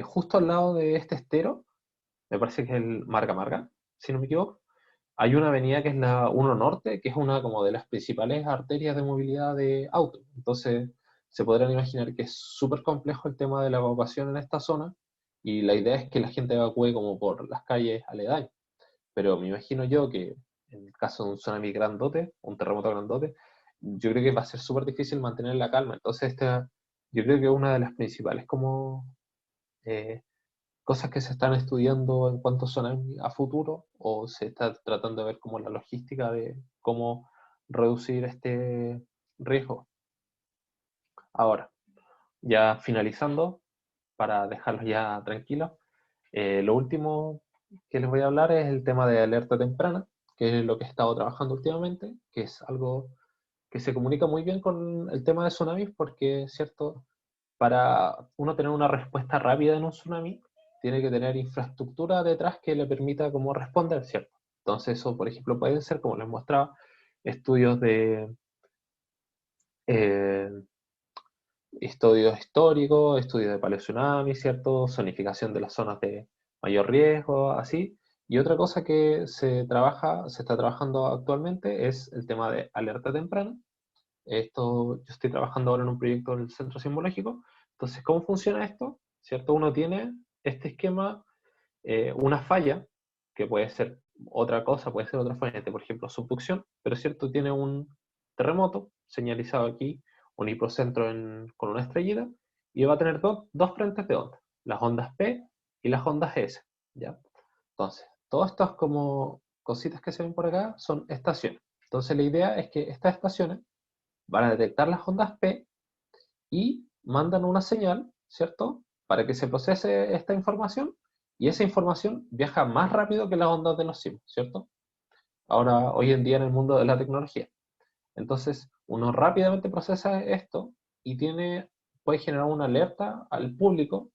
justo al lado de este estero, me parece que es el Marga Marga, si no me equivoco, hay una avenida que es la 1 Norte, que es una como de las principales arterias de movilidad de autos. Entonces, se podrán imaginar que es súper complejo el tema de la evacuación en esta zona, y la idea es que la gente evacúe como por las calles aledañas. Pero me imagino yo que en el caso de un tsunami grandote, un terremoto grandote, yo creo que va a ser súper difícil mantener la calma. Entonces, yo creo que es una de las principales como eh, cosas que se están estudiando en cuanto son a futuro, o se está tratando de ver como la logística de cómo reducir este riesgo. Ahora, ya finalizando, para dejarlos ya tranquilos, lo último que les voy a hablar es el tema de alerta temprana, que es lo que he estado trabajando últimamente, que es algo que se comunica muy bien con el tema de tsunamis, porque, ¿cierto? Para uno tener una respuesta rápida en un tsunami, tiene que tener infraestructura detrás que le permita como responder, ¿cierto? Entonces eso, por ejemplo, pueden ser, como les mostraba, estudios de eh, estudios históricos, estudios de paleotsunami, ¿cierto? Zonificación de las zonas de mayor riesgo, así. Y otra cosa que se está trabajando actualmente es el tema de alerta temprana. Yo estoy trabajando ahora en un proyecto en el Centro Sismológico. Entonces, ¿cómo funciona esto? ¿Cierto? Uno tiene este esquema, una falla, que puede ser otra cosa, puede ser otra falla, por ejemplo, subducción, pero ¿cierto? Tiene un terremoto señalizado aquí, un hipocentro con una estrellita, y va a tener dos frentes de onda, las ondas P y las ondas S, ¿ya? Entonces, todas estas como cositas que se ven por acá son estaciones. Entonces, la idea es que estas estaciones van a detectar las ondas P y mandan una señal, ¿cierto? Para que se procese esta información, y esa información viaja más rápido que las ondas de los sismos, ¿cierto? Ahora, hoy en día en el mundo de la tecnología. Entonces, uno rápidamente procesa esto y puede generar una alerta al público,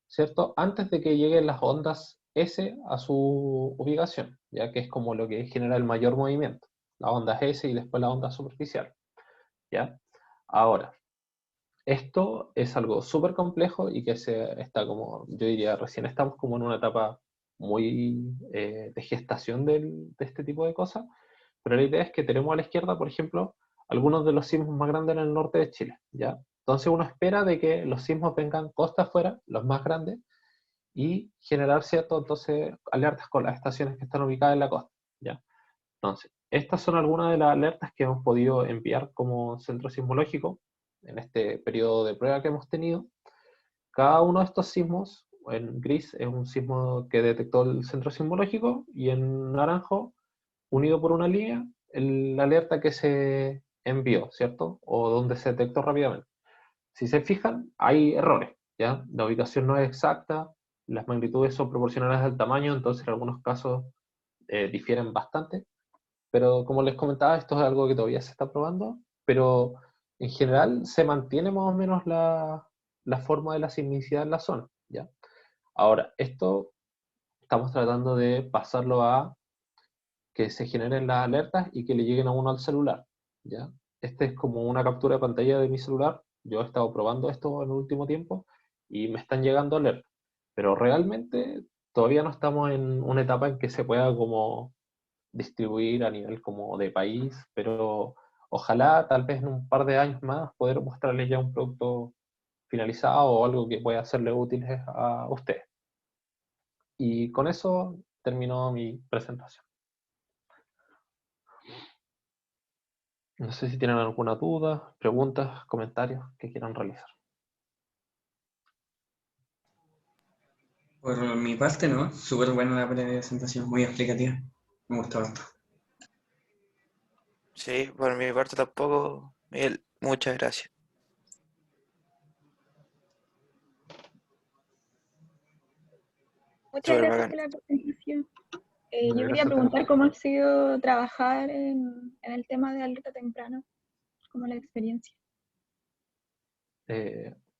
¿cierto? Antes de que lleguen las ondas S a su ubicación, ya que es como lo que genera el mayor movimiento, las ondas S y después la onda superficial, ¿ya? Ahora, esto es algo súper complejo y que está como, yo diría, recién estamos como en una etapa muy de gestación de este tipo de cosas, pero la idea es que tenemos a la izquierda, por ejemplo, algunos de los sismos más grandes en el norte de Chile, ¿ya? Entonces uno espera de que los sismos vengan costa afuera, los más grandes, y generar, ¿cierto? Entonces, alertas con las estaciones que están ubicadas en la costa, ¿ya? Entonces, estas son algunas de las alertas que hemos podido enviar como centro sismológico en este periodo de prueba que hemos tenido. Cada uno de estos sismos, en gris es un sismo que detectó el centro sismológico, y en naranjo, unido por una línea, la alerta que se envió, ¿cierto? O donde se detectó rápidamente. Si se fijan, hay errores, ¿ya? La ubicación no es exacta, las magnitudes son proporcionales al tamaño, entonces en algunos casos difieren bastante. Pero como les comentaba, esto es algo que todavía se está probando, pero en general se mantiene más o menos la forma de la sismicidad en la zona, ¿ya? Ahora, esto estamos tratando de pasarlo a que se generen las alertas y que le lleguen a uno al celular, ¿ya? Este es como una captura de pantalla de mi celular. Yo he estado probando esto en el último tiempo y me están llegando alertas, pero realmente todavía no estamos en una etapa en que se pueda como distribuir a nivel como de país, pero ojalá tal vez en un par de años más poder mostrarles ya un producto finalizado o algo que pueda serle útil a ustedes. Y con eso terminó mi presentación. No sé si tienen alguna duda, preguntas, comentarios que quieran realizar. Por mi parte, ¿no? Súper buena la presentación, muy explicativa. Me gustó harto. Sí, por mi parte tampoco, Miguel, muchas gracias. Muchas Súper gracias bacán. por la presentación. Yo quería Gracias a ti. preguntar cómo ha sido trabajar en el tema de alerta temprana, como la experiencia.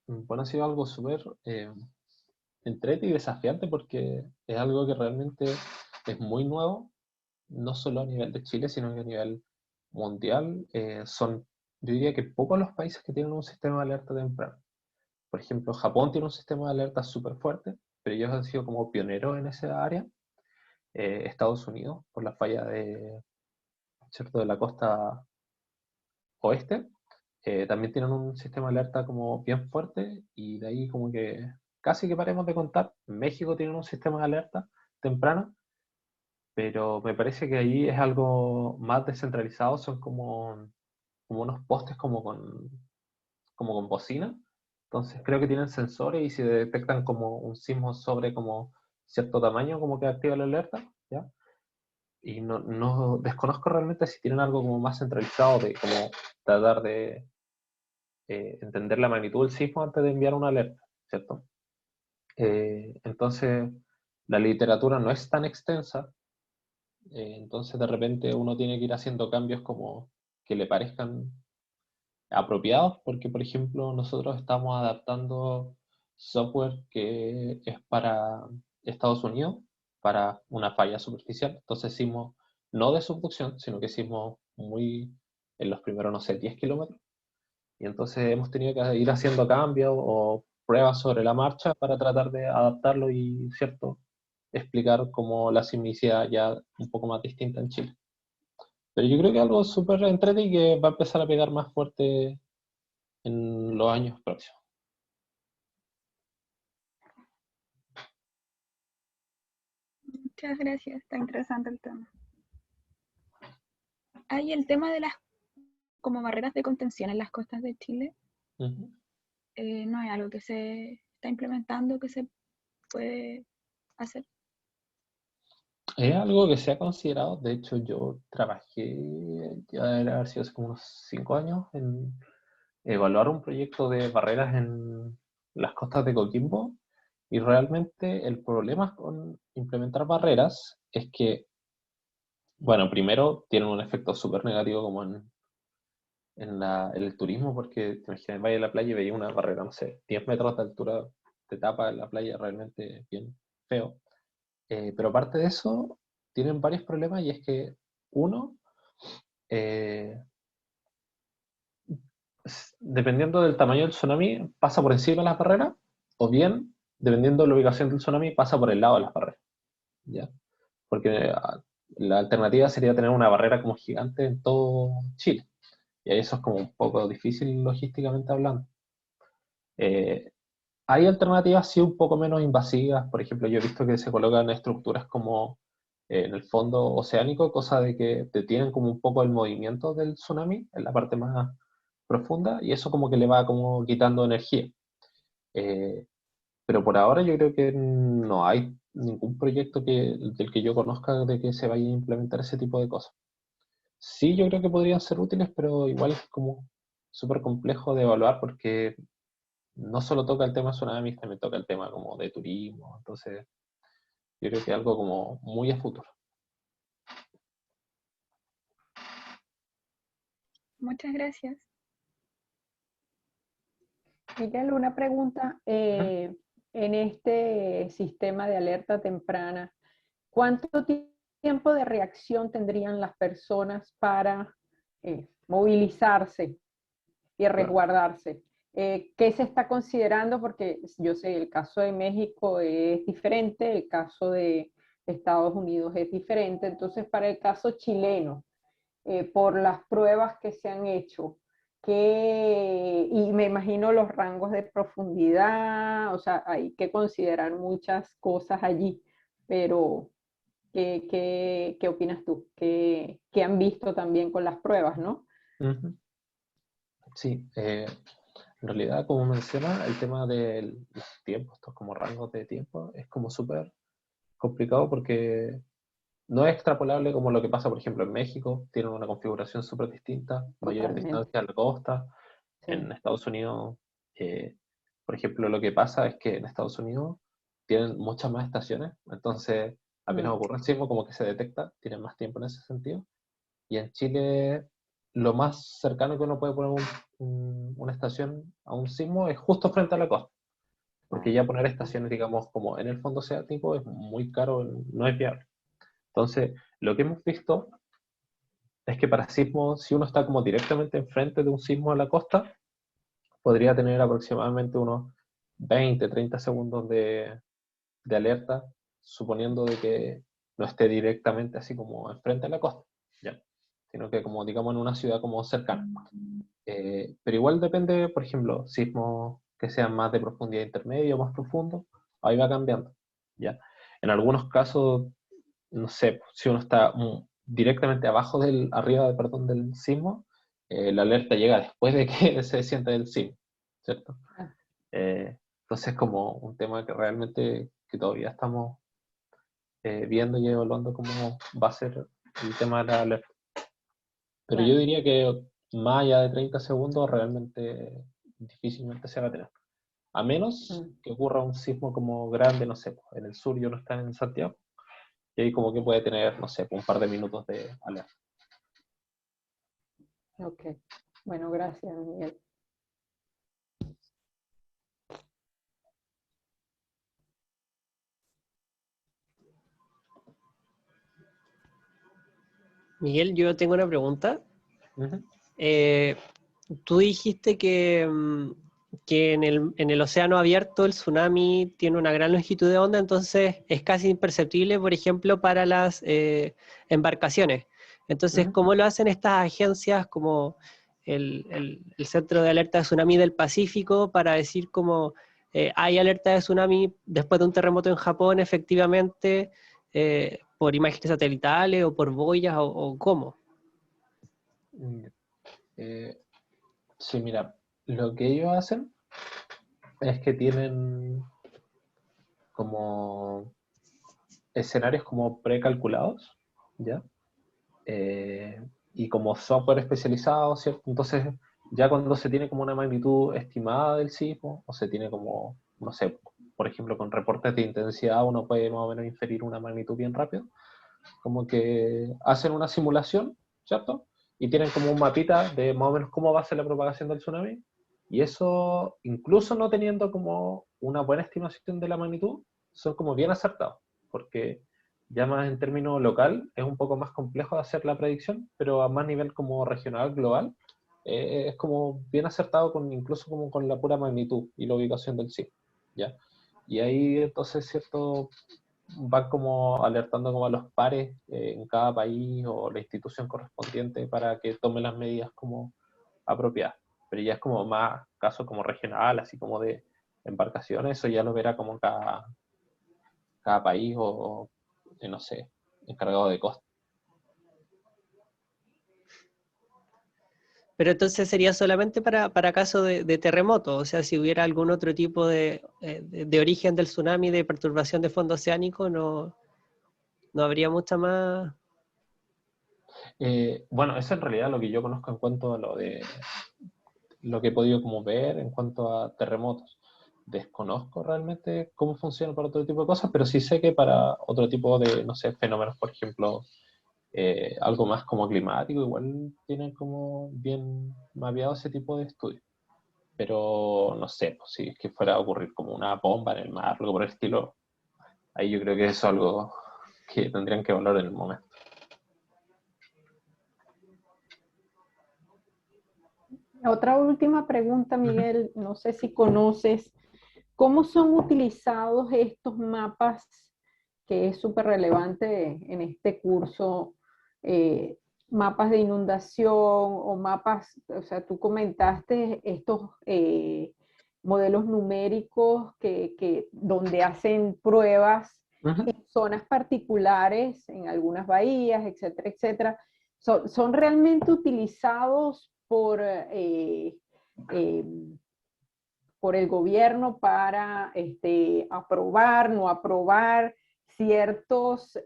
Bueno, ha sido algo súper entrete y desafiante porque es algo que realmente es muy nuevo, no solo a nivel de Chile, sino que a nivel mundial. Yo diría que pocos los países que tienen un sistema de alerta temprano. Por ejemplo, Japón tiene un sistema de alerta súper fuerte, pero ellos han sido como pioneros en esa área. Estados Unidos, por la falla ¿cierto? De la costa oeste, también tienen un sistema de alerta como bien fuerte y de ahí como que casi que paremos de contar. México tiene un sistema de alerta temprano, pero me parece que ahí es algo más descentralizado, son como unos postes como con bocina. Entonces creo que tienen sensores y si detectan como un sismo sobre como cierto tamaño, como que activa la alerta, ¿ya? Y no desconozco realmente si tienen algo como más centralizado de como tratar de entender la magnitud del sismo antes de enviar una alerta, ¿cierto? Entonces, la literatura no es tan extensa, entonces de repente uno tiene que ir haciendo cambios como que le parezcan apropiados, porque por ejemplo nosotros estamos adaptando software que es para Estados Unidos, para una falla superficial, entonces hicimos no de subducción, sino que hicimos muy en los primeros, no sé, 10 kilómetros, y entonces hemos tenido que ir haciendo cambios o pruebas sobre la marcha para tratar de adaptarlo y, ¿cierto?, explicar cómo la sismicidad ya un poco más distinta en Chile. Pero yo creo que algo súper entretenido y que va a empezar a pegar más fuerte en los años próximos. Muchas gracias, está interesante el tema. Hay el tema de las como barreras de contención en las costas de Chile. Uh-huh. No es algo que se está implementando, que se puede hacer. Es algo que se ha considerado, de hecho yo trabajé, ya debe haber sido hace como unos 5 años, en evaluar un proyecto de barreras en las costas de Coquimbo, y realmente el problema con implementar barreras es que, bueno, primero tienen un efecto súper negativo como en el turismo, porque te imaginas, vaya a la playa y veis una barrera, no sé, 10 metros de altura, te tapa en la playa, realmente bien feo. Pero aparte de eso, tienen varios problemas y es que, uno, eh, dependiendo del tamaño del tsunami, pasa por encima de las barreras, o bien, dependiendo de la ubicación del tsunami, pasa por el lado de las barreras, ¿ya? Porque la alternativa sería tener una barrera como gigante en todo Chile, y ahí eso es como un poco difícil logísticamente hablando. Eh, Hay alternativas sí un poco menos invasivas, por ejemplo, yo he visto que se colocan estructuras como en el fondo oceánico, cosa de que detienen como un poco el movimiento del tsunami en la parte más profunda y eso como que le va como quitando energía. Eh, pero por ahora yo creo que no hay ningún proyecto del que yo conozca de que se vaya a implementar ese tipo de cosas. Sí, yo creo que podrían ser útiles, pero igual es como súper complejo de evaluar porque no solo toca el tema tsunamis, también toca el tema como de turismo, entonces yo creo que algo como muy a futuro. Muchas gracias. Miguel, una pregunta. Ujú. En este sistema de alerta temprana, ¿cuánto tiempo de reacción tendrían las personas para movilizarse y Claro. resguardarse? ¿Qué se está considerando? Porque yo sé, el caso de México es diferente, el caso de Estados Unidos es diferente. Entonces, para el caso chileno, por las pruebas que se han hecho, y me imagino los rangos de profundidad, o sea, hay que considerar muchas cosas allí, pero ¿qué opinas tú? ¿Qué han visto también con las pruebas, no? Ujú. Sí, en realidad, como menciona, el tema de los tiempos, estos como rangos de tiempo, es como súper complicado porque no es extrapolable como lo que pasa, por ejemplo, en México, tienen una configuración súper distinta, mayor Totalmente. distancia a la costa. Sí. En Estados Unidos, por ejemplo, lo que pasa es que en Estados Unidos tienen muchas más estaciones, entonces apenas ocurre el sismo como que se detecta, tienen más tiempo en ese sentido. Y en Chile, lo más cercano que uno puede poner una estación a un sismo es justo frente a la costa, porque ya poner estaciones, digamos, como en el fondo oceánico es muy caro, no es viable. Entonces, lo que hemos visto es que para sismos, si uno está como directamente enfrente de un sismo a la costa, podría tener aproximadamente unos 20, 30 segundos de alerta, suponiendo de que no esté directamente así como enfrente a la costa, ¿ya? Sino que como digamos en una ciudad como cercana. Pero igual depende, por ejemplo, sismos que sean más de profundidad intermedia o más profundos, ahí va cambiando, ¿ya? En algunos casos, no sé, si uno está directamente abajo arriba, perdón, del sismo, la alerta llega después de que se sienta el sismo, ¿cierto? Ah. Entonces como un tema que realmente que todavía estamos viendo y evaluando cómo va a ser el tema de la alerta. Pero yo Claro. diría que más allá de 30 segundos realmente difícilmente se va a tener. A menos que ocurra un sismo como grande, no sé, en el sur, yo no está en Santiago, y ahí como que puede tener, no sé, un par de minutos de alerta. Ok. Bueno, gracias, Miguel. Miguel, yo tengo una pregunta. Ujú. Tú dijiste que en el océano abierto el tsunami tiene una gran longitud de onda, entonces es casi imperceptible, por ejemplo, para las embarcaciones. Entonces, Ujú. ¿cómo lo hacen estas agencias como el Centro de Alerta de Tsunami del Pacífico para decir como hay alerta de tsunami después de un terremoto en Japón, efectivamente, por imágenes satelitales o por boyas o cómo? Eh, sí, mira, lo que ellos hacen es que tienen como escenarios como precalculados, ¿ya? Y como software especializado, ¿cierto? Entonces, ya cuando se tiene como una magnitud estimada del sismo, o se tiene como, no sé, por ejemplo, con reportes de intensidad, uno puede más o menos inferir una magnitud bien rápido, como que hacen una simulación, ¿cierto? Y tienen como un mapita de más o menos cómo va a ser la propagación del tsunami, y eso, incluso no teniendo como una buena estimación de la magnitud, son como bien acertados, porque ya más en términos local es un poco más complejo de hacer la predicción, pero a más nivel como regional, global, es como bien acertado con, incluso como con la pura magnitud y la ubicación del sitio, ¿ya? Y ahí entonces, ¿cierto? Van como alertando como a los pares en cada país o la institución correspondiente para que tomen las medidas como apropiadas. Pero ya es como más caso como regional, así como de embarcaciones, eso ya lo verá como cada país o no sé, encargado de costa. Pero entonces sería solamente para caso de terremoto, o sea, si hubiera algún otro tipo de origen del tsunami, de perturbación de fondo oceánico, no habría mucha más. Bueno, eso en realidad lo que yo conozco en cuanto a lo que he podido como ver en cuanto a terremotos. Desconozco realmente cómo funciona para otro tipo de cosas, pero sí sé que para otro tipo de, no sé, fenómenos, por ejemplo, algo más como climático, igual tienen como bien mapeado ese tipo de estudios. Pero no sé, pues, si es que fuera a ocurrir como una bomba en el mar, algo por el estilo, ahí yo creo que eso es algo que tendrían que valorar en el momento. Otra última pregunta, Ujú. Miguel. No sé si conoces cómo son utilizados estos mapas, que es súper relevante en este curso, eh, mapas de inundación o mapas, o sea, tú comentaste estos modelos numéricos donde hacen pruebas Ujú. en zonas particulares, en algunas bahías, etcétera, etcétera. Son realmente utilizados eh, por el gobierno para aprobar, no aprobar ciertos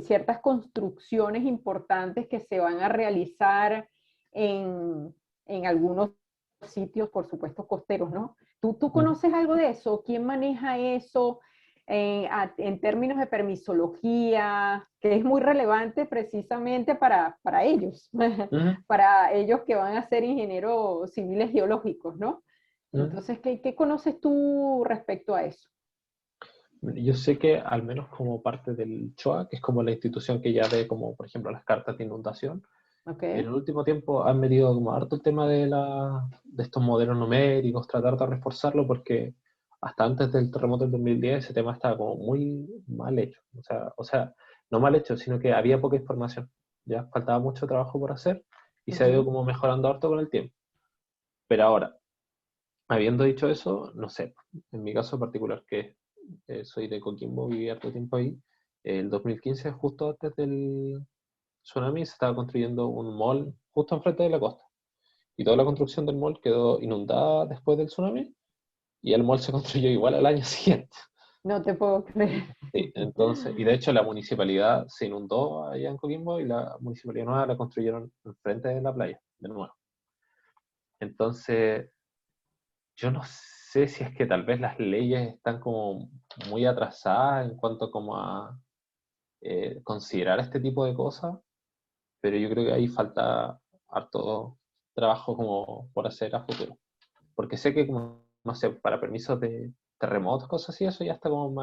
ciertas construcciones importantes que se van a realizar en algunos sitios, por supuesto, costeros, ¿no? ¿Tú conoces algo de eso? ¿Quién maneja eso en términos de permisología, que es muy relevante precisamente para ellos, Ujú, para ellos que van a ser ingenieros civiles geológicos, ¿no? ujú. Entonces, ¿qué conoces tú respecto a eso? Yo sé que al menos como parte del CHOA, que es como la institución que ya ve como, por ejemplo, las cartas de inundación, ¿Ok? en el último tiempo han metido como harto el tema de estos modelos numéricos, tratar de reforzarlo porque hasta antes del terremoto del 2010 ese tema estaba como muy mal hecho. O sea, no mal hecho, sino que había poca información. Ya faltaba mucho trabajo por hacer y se ha ido Ujú. como mejorando harto con el tiempo. Pero ahora, habiendo dicho eso, no sé, en mi caso particular, que soy de Coquimbo, viví harto tiempo ahí, el 2015, justo antes del tsunami, se estaba construyendo un mall justo enfrente de la costa. Y toda la construcción del mall quedó inundada después del tsunami y el mall se construyó igual al año siguiente. No te puedo creer. Sí, entonces, y de hecho la municipalidad se inundó allá en Coquimbo y la municipalidad nueva la construyeron enfrente de la playa, de nuevo. Entonces, yo no sé si es que tal vez las leyes están como muy atrasadas en cuanto como a considerar este tipo de cosas, pero yo creo que ahí falta harto trabajo como por hacer a futuro. Porque sé que como, no sé, para permisos de terremotos, cosas así, eso ya está como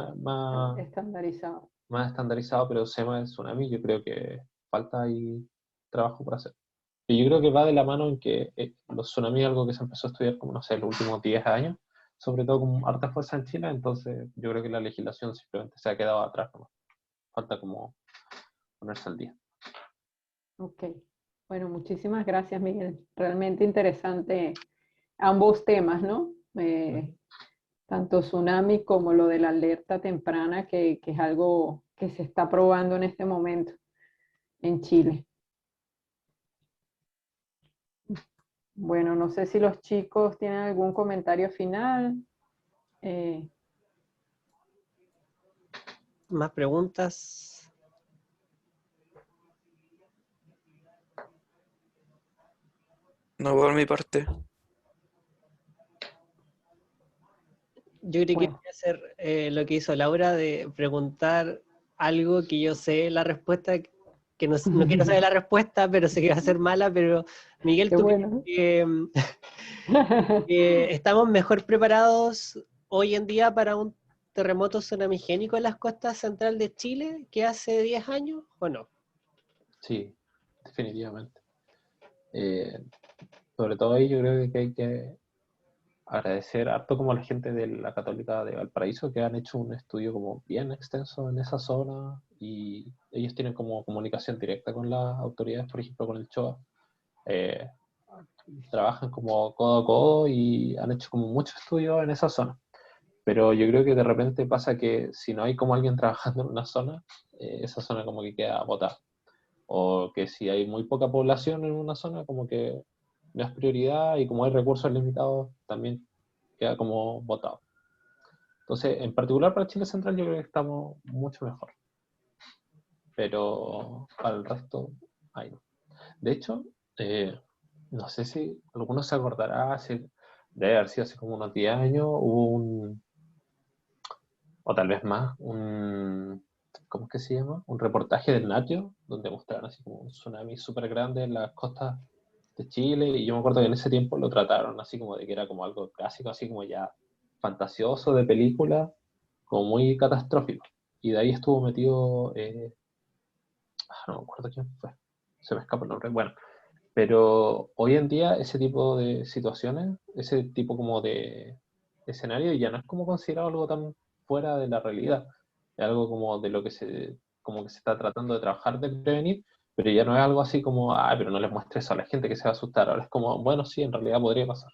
Estandarizado. más estandarizado, pero el tema del tsunami yo creo que falta ahí trabajo por hacer. Y yo creo que va de la mano en que los tsunamis es algo que se empezó a estudiar como, no sé, los últimos 10 años, sobre todo con harta fuerza en China, entonces yo creo que la legislación simplemente se ha quedado atrás, ¿no? Falta como ponerse al día. Ok. Bueno, muchísimas gracias, Miguel. Realmente interesante ambos temas, ¿no? Tanto tsunami como lo de la alerta temprana, que es algo que se está probando en este momento en Chile. Bueno, no sé si los chicos tienen algún comentario final. Eh, ¿Más preguntas? No por mi parte. Yo creo que bueno, voy a hacer lo que hizo Laura de preguntar algo que yo sé la respuesta, que no quiero saber la respuesta, pero sé que va a ser mala, pero Miguel, qué ¿tú crees bueno. que estamos mejor preparados hoy en día para un terremoto tsunamigénico en las costas central de Chile que hace 10 años o no? Sí, definitivamente. Eh, Sobre todo ahí yo creo que hay que agradecer harto como a la gente de la Católica de Valparaíso que han hecho un estudio como bien extenso en esa zona y ellos tienen como comunicación directa con las autoridades, por ejemplo con el CHOA. Eh, Trabajan como codo a codo y han hecho como mucho estudio en esa zona. Pero yo creo que de repente pasa que si no hay como alguien trabajando en una zona, esa zona como que queda botada. O que si hay muy poca población en una zona, como que no es prioridad y como hay recursos limitados, también queda como votado. Entonces, en particular para Chile Central yo creo que estamos mucho mejor, pero para el resto, ahí no. De hecho, no sé si alguno se acordará, debe haber sido hace como unos 10 años, hubo o tal vez más, ¿cómo es que se llama? Un reportaje del Natio, donde mostraron así como un tsunami súper grande en las costas de Chile, y yo me acuerdo que en ese tiempo lo trataron así como de que era como algo clásico, así como ya fantasioso de película, como muy catastrófico. Y de ahí estuvo metido, no me acuerdo quién fue, se me escapa el nombre, bueno, pero hoy en día ese tipo de situaciones, ese tipo como de escenario ya no es como considerado algo tan fuera de la realidad, es algo como de lo que como que se está tratando de trabajar de prevenir, pero ya no es algo así como, pero no les muestres eso a la gente que se va a asustar, ahora es como, bueno, sí, en realidad podría pasar.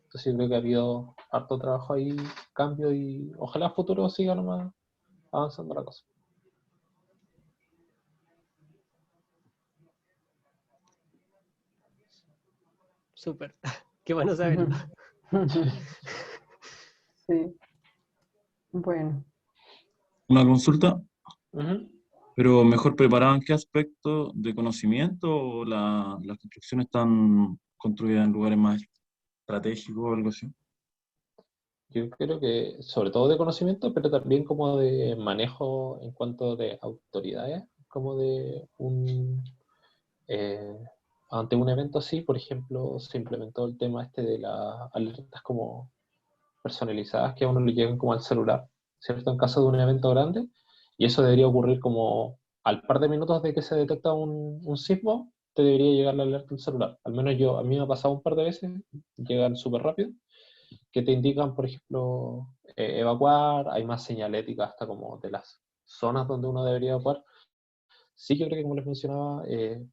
Entonces yo creo que ha habido harto trabajo ahí, cambio y ojalá a futuro siga nomás avanzando la cosa. Súper, qué bueno saberlo. Sí, bueno. Una consulta. Ujú. Pero mejor preparado en qué aspecto de conocimiento o las construcciones están construidas en lugares más estratégicos o algo así. Yo creo que sobre todo de conocimiento, pero también como de manejo en cuanto de autoridades, como de un... eh, ante un evento así, por ejemplo, se implementó el tema este de las alertas como personalizadas que a uno le llegan como al celular, ¿cierto? En caso de un evento grande, y eso debería ocurrir como al par de minutos de que se detecta un sismo, te debería llegar la alerta al celular. Al menos yo, a mí me ha pasado un par de veces, llegan súper rápido, que te indican, por ejemplo, evacuar, hay más señalética hasta como de las zonas donde uno debería evacuar. Sí, yo creo que como les mencionaba,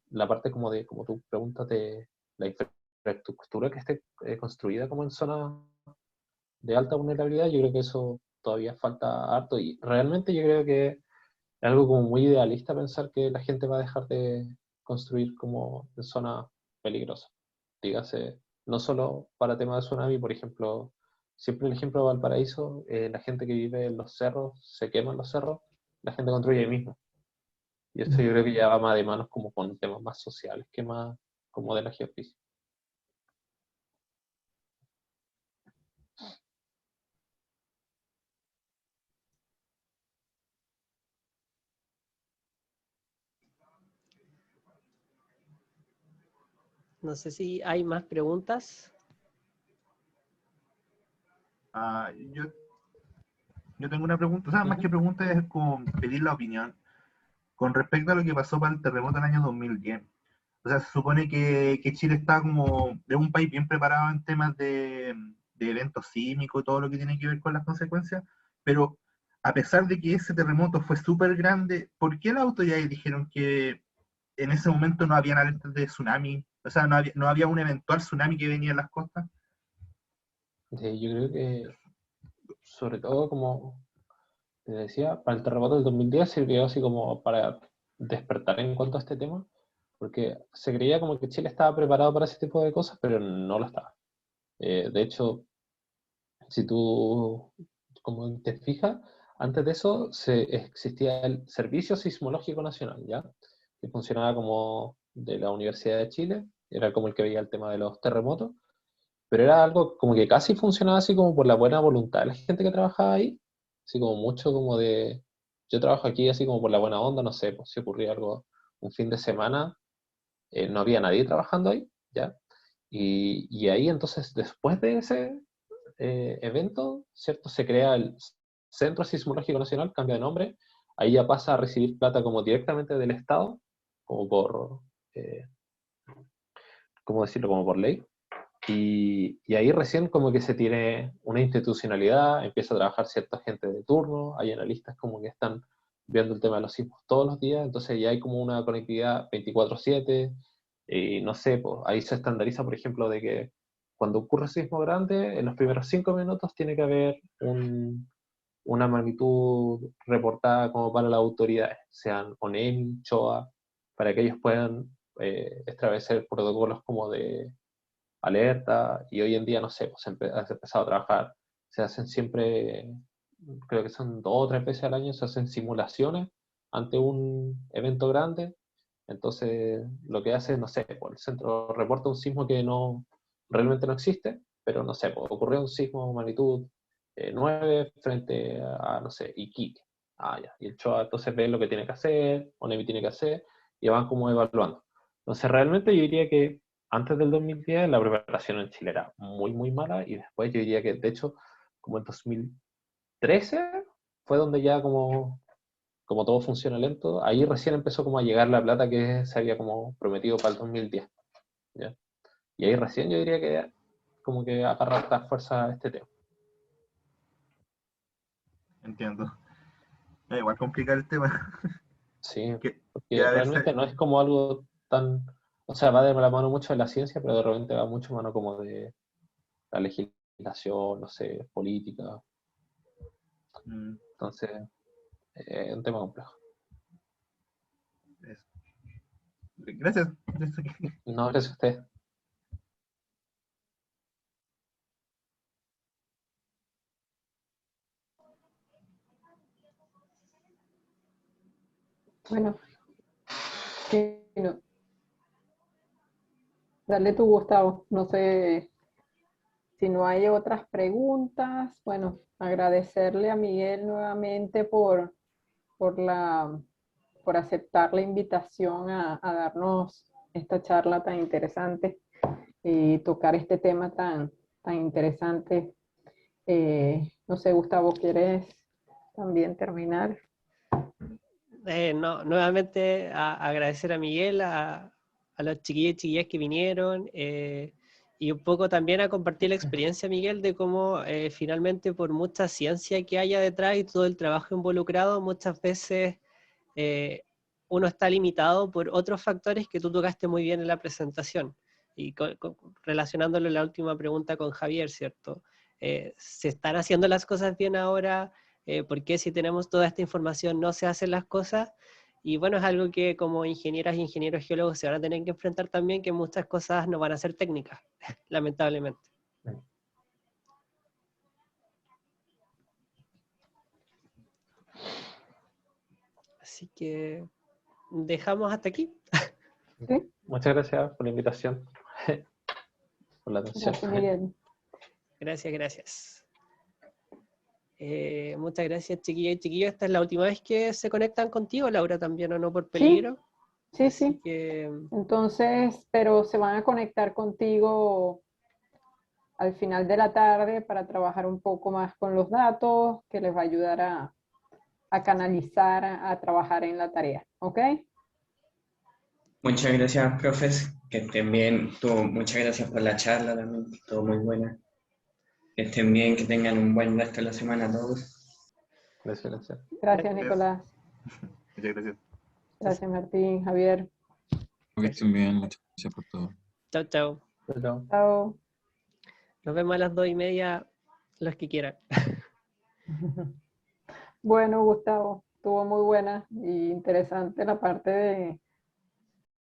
la parte como de, como tú preguntas de la infraestructura que esté construida como en zonas de alta vulnerabilidad, yo creo que eso todavía falta harto y realmente yo creo que es algo como muy idealista pensar que la gente va a dejar de construir como en zonas peligrosas. Dígase, no solo para temas de tsunami, por ejemplo, siempre el ejemplo de Valparaíso, la gente que vive en los cerros, se queman los cerros, la gente construye ahí mismo. Y eso yo creo que ya va más de manos como con temas más sociales que más como de la geofísica. No sé si hay más preguntas. Ah, yo tengo una pregunta, o sea, más que pregunta es como pedir la opinión con respecto a lo que pasó para el terremoto del año 2010. O sea, se supone que Chile está como de un país bien preparado en temas de eventos sísmicos y todo lo que tiene que ver con las consecuencias, pero a pesar de que ese terremoto fue súper grande, ¿por qué las autoridades dijeron que en ese momento no habían alertas de tsunami? O sea, no había un eventual tsunami que venía en las costas. Yo creo que sobre todo como te decía, para el terremoto del 2010 sirvió así como para despertar en cuanto a este tema, porque se creía como que Chile estaba preparado para ese tipo de cosas, pero no lo estaba. De hecho, si tú como te fijas, antes de eso existía el Servicio Sismológico Nacional, ¿ya? Que funcionaba como de la Universidad de Chile, era como el que veía el tema de los terremotos, pero era algo como que casi funcionaba así como por la buena voluntad de la gente que trabajaba ahí, así como mucho como de, yo trabajo aquí así como por la buena onda, no sé, pues si ocurría algo un fin de semana, no había nadie trabajando ahí, ¿ya? Y ahí entonces, después de ese evento, ¿cierto? Se crea el Centro Sismológico Nacional, cambia de nombre, ahí ya pasa a recibir plata como directamente del Estado, como por, eh, ¿cómo decirlo? Como por ley. Y ahí recién como que se tiene una institucionalidad, empieza a trabajar cierta gente de turno, hay analistas como que están viendo el tema de los sismos todos los días, entonces ya hay como una conectividad 24/7, y no sé, pues ahí se estandariza, por ejemplo, de que cuando ocurre un sismo grande, en los primeros 5 minutos tiene que haber una magnitud reportada como para las autoridades, sean ONEMI, CHOA, para que ellos puedan establecer protocolos como de alerta, y hoy en día, no sé, pues has empezado a trabajar, se hacen siempre, creo que son 2 o 3 veces al año, se hacen simulaciones ante un evento grande, entonces lo que hace, no sé, pues el centro reporta un sismo que no, realmente no existe, pero no sé, pues ocurrió un sismo de magnitud 9 frente a, no sé, Iquique. Ah, ya. Y el CHOA entonces ve lo que tiene que hacer, ONEMI tiene que hacer, y van como evaluando. Entonces realmente yo diría que antes del 2010 la preparación en Chile era muy, muy mala y después yo diría que de hecho como en 2013 fue donde ya como todo funciona lento, ahí recién empezó como a llegar la plata que se había como prometido para el 2010, ¿ya? Y ahí recién yo diría que como que agarra esta fuerza este tema. Entiendo. Igual complicar el tema. Sí, Que porque a realmente veces, no es como algo tan, o sea, va de la mano mucho de la ciencia, pero de repente va mucho mano como de la legislación, no sé, política, mm, entonces es un tema complejo. eso. Gracias. No, gracias a usted. Bueno, sí, no. Dale tú, Gustavo. No sé si no hay otras preguntas. Bueno, agradecerle a Miguel nuevamente por por aceptar la invitación a darnos esta charla tan interesante y tocar este tema tan interesante. No sé, Gustavo, ¿quieres también terminar? No, nuevamente agradecer a Miguel, a los chiquillos y chiquillas que vinieron, y un poco también a compartir la experiencia, Miguel, de cómo finalmente por mucha ciencia que haya detrás y todo el trabajo involucrado, muchas veces uno está limitado por otros factores que tú tocaste muy bien en la presentación. Y relacionándolo en la última pregunta con Javier, ¿cierto? ¿Se están haciendo las cosas bien ahora? ¿Por qué si tenemos toda esta información no se hacen las cosas? Y bueno, es algo que como ingenieras e ingenieros geólogos se van a tener que enfrentar también, que muchas cosas no van a ser técnicas, lamentablemente. Así que dejamos hasta aquí. ¿Sí? Muchas gracias por la invitación, por la atención. Gracias, Miguel. Gracias, gracias. Muchas gracias, chiquillas y chiquillos. Esta es la última vez que se conectan contigo, Laura, también, ¿o no? Por peligro. Sí, Así sí. que Entonces, pero se van a conectar contigo al final de la tarde para trabajar un poco más con los datos, que les va a ayudar a canalizar, a trabajar en la tarea. ¿Ok? Muchas gracias, profes, que estén bien. Muchas gracias por la charla también, estuvo muy buena. Que estén bien, que tengan un buen resto de la semana todos. Gracias, gracias. Gracias, Nicolás. Muchas gracias. Gracias, Martín, Javier. Que estén bien, muchas gracias por todo. chao, chao. Chao. Chao. Nos vemos a las 2:30, los que quieran. Bueno, Gustavo, estuvo muy buena y interesante la parte